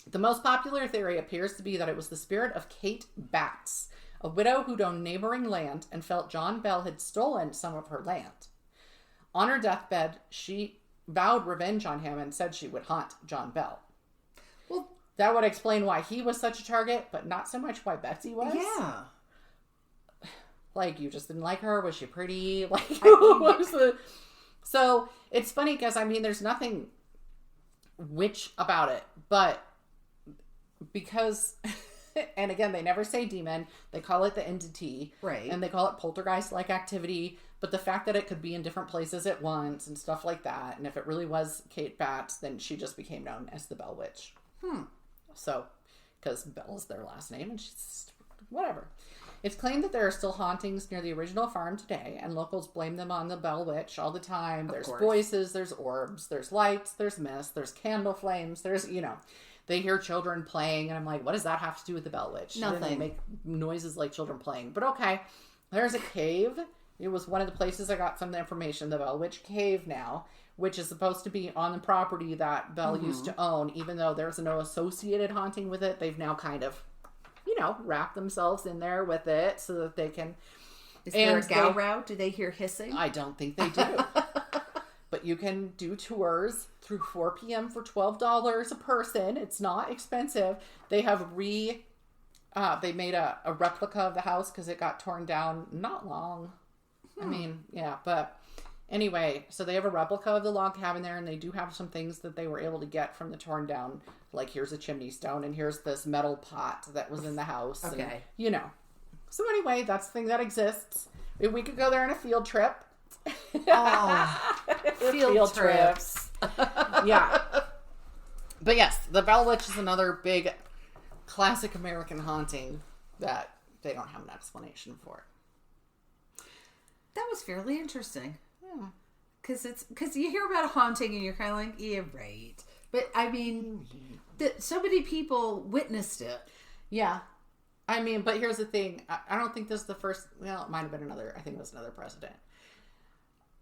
The most popular theory appears to be that it was the spirit of Kate Batts, a widow who'd owned neighboring land and felt John Bell had stolen some of her land. On her deathbed, she vowed revenge on him and said she would haunt John Bell. Well, that would explain why he was such a target, but not so much why Betsy was. Yeah. Like, you just didn't like her? Was she pretty? Like, what was the... So, it's funny because, there's nothing witch about it, but because... And again, they never say demon. They call it the entity. Right. And they call it poltergeist-like activity. But the fact that it could be in different places at once and stuff like that. And if it really was Kate Batts, then she just became known as the Bell Witch. So, because Bell is their last name and she's... whatever. It's claimed that there are still hauntings near the original farm today. And locals blame them on the Bell Witch all the time. There's voices, there's orbs, there's lights, there's mist, there's candle flames, there's, They hear children playing, and I'm like, what does that have to do with the Bell Witch? Nothing. They make noises like children playing. But okay, there's a cave. It was one of the places I got some of the information, the Bell Witch Cave now, which is supposed to be on the property that Bell used to own, even though there's no associated haunting with it. They've now kind of, wrapped themselves in there with it so that they can... Is there a gal route? Do they hear hissing? I don't think they do. But you can do tours through 4 p.m. for $12 a person. It's not expensive. They have they made a replica of the house because it got torn down not long. But anyway, so they have a replica of the log cabin there, and they do have some things that they were able to get from the torn down. Like, here's a chimney stone, and here's this metal pot that was in the house. Okay. And, So anyway, that's the thing that exists. We could go there on a field trip. Field trips. Yeah. But yes, the Bell Witch is another big classic American haunting that they don't have an explanation for. That was fairly interesting. Yeah. Because you hear about a haunting and you're kind of like, yeah, right. But so many people witnessed it. Yeah. But here's the thing. I don't think this is the first, well, it might have been another, I think it was another president.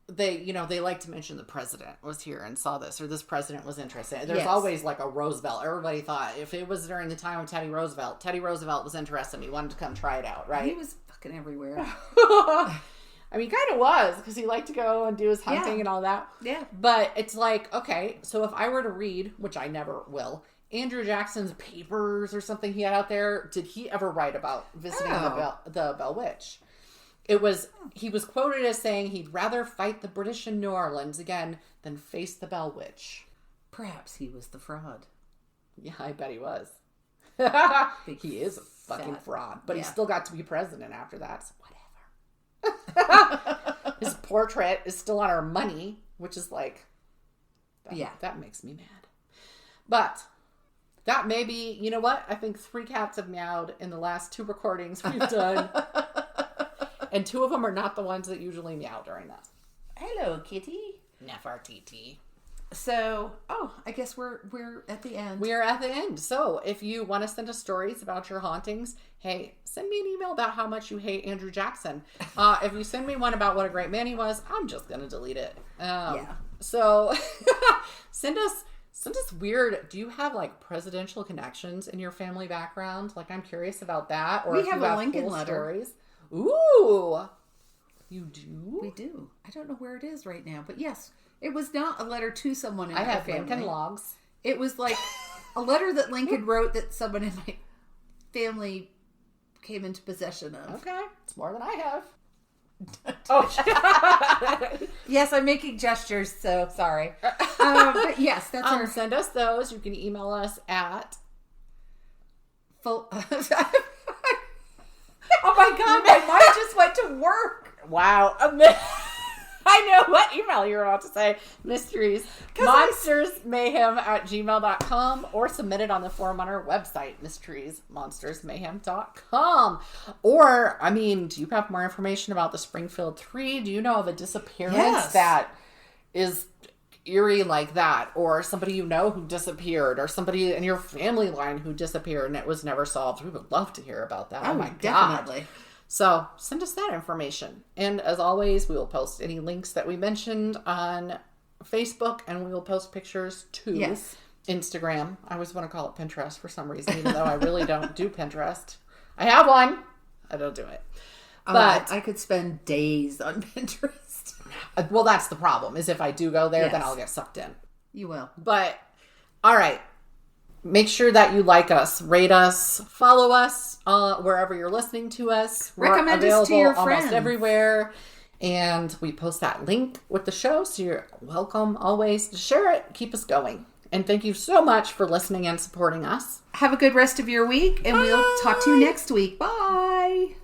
They like to mention the president was here and saw this, or this president was interested. There's always like a Roosevelt. Everybody thought if it was during the time of Teddy Roosevelt was interested. He wanted to come try it out, right? He was fucking everywhere. I mean, he kind of was, because he liked to go and do his hunting and all that. Yeah. But it's like, okay, so if I were to read, which I never will, Andrew Jackson's papers or something he had out there, did he ever write about visiting the Bell Witch? He was quoted as saying he'd rather fight the British in New Orleans again than face the Bell Witch. Perhaps he was the fraud. Yeah, I bet he was. He is a fucking fraud, but he still got to be president after that, so whatever. His portrait is still on our money, which is like, that makes me mad. But that may be, you know what? I think 3 cats have meowed in the last 2 recordings we've done. And 2 of them are not the ones that usually meow during that. Hello, kitty. Nefertiti. So, I guess we're at the end. We are at the end. So, if you want to send us stories about your hauntings, hey, send me an email about how much you hate Andrew Jackson. If you send me one about what a great man he was, I'm just going to delete it. So, send us weird. Do you have like presidential connections in your family background? Like, I'm curious about that. Or we if have you a Lincoln cool letter. Stories. Ooh, you do? We do. I don't know where it is right now, but yes, it was not a letter to someone in I my have family. Lincoln logs. It was like a letter that Lincoln wrote that someone in my family came into possession of. Okay, it's more than I have. Yes, I'm making gestures, so sorry. But yes, that's our... Send us those. You can email us at... Oh my God, my mind just went to work. Wow. I know what email you're about to say. Mysteries. monstersmayhem@gmail.com, or submit it on the form on our website, mysteriesmonstersmayhem.com. Or, I mean, do you have more information about the Springfield Three? Do you know of a disappearance that is eerie like that? Or somebody you know who disappeared? Or somebody in your family line who disappeared and it was never solved? We would love to hear about that. Oh my definitely. God. So send us that information. And as always, we will post any links that we mentioned on Facebook, and we will post pictures to Instagram. I always want to call it Pinterest for some reason, even though I really don't do Pinterest. I have one. I don't do it. But I could spend days on Pinterest. Well, that's the problem, is if I do go there, then I'll get sucked in. You will. But, all right. Make sure that you like us, rate us, follow us wherever you're listening to us. Recommend us to your friends. Almost everywhere. And we post that link with the show, so you're welcome always to share it. Keep us going. And thank you so much for listening and supporting us. Have a good rest of your week, and we'll talk to you next week. Bye.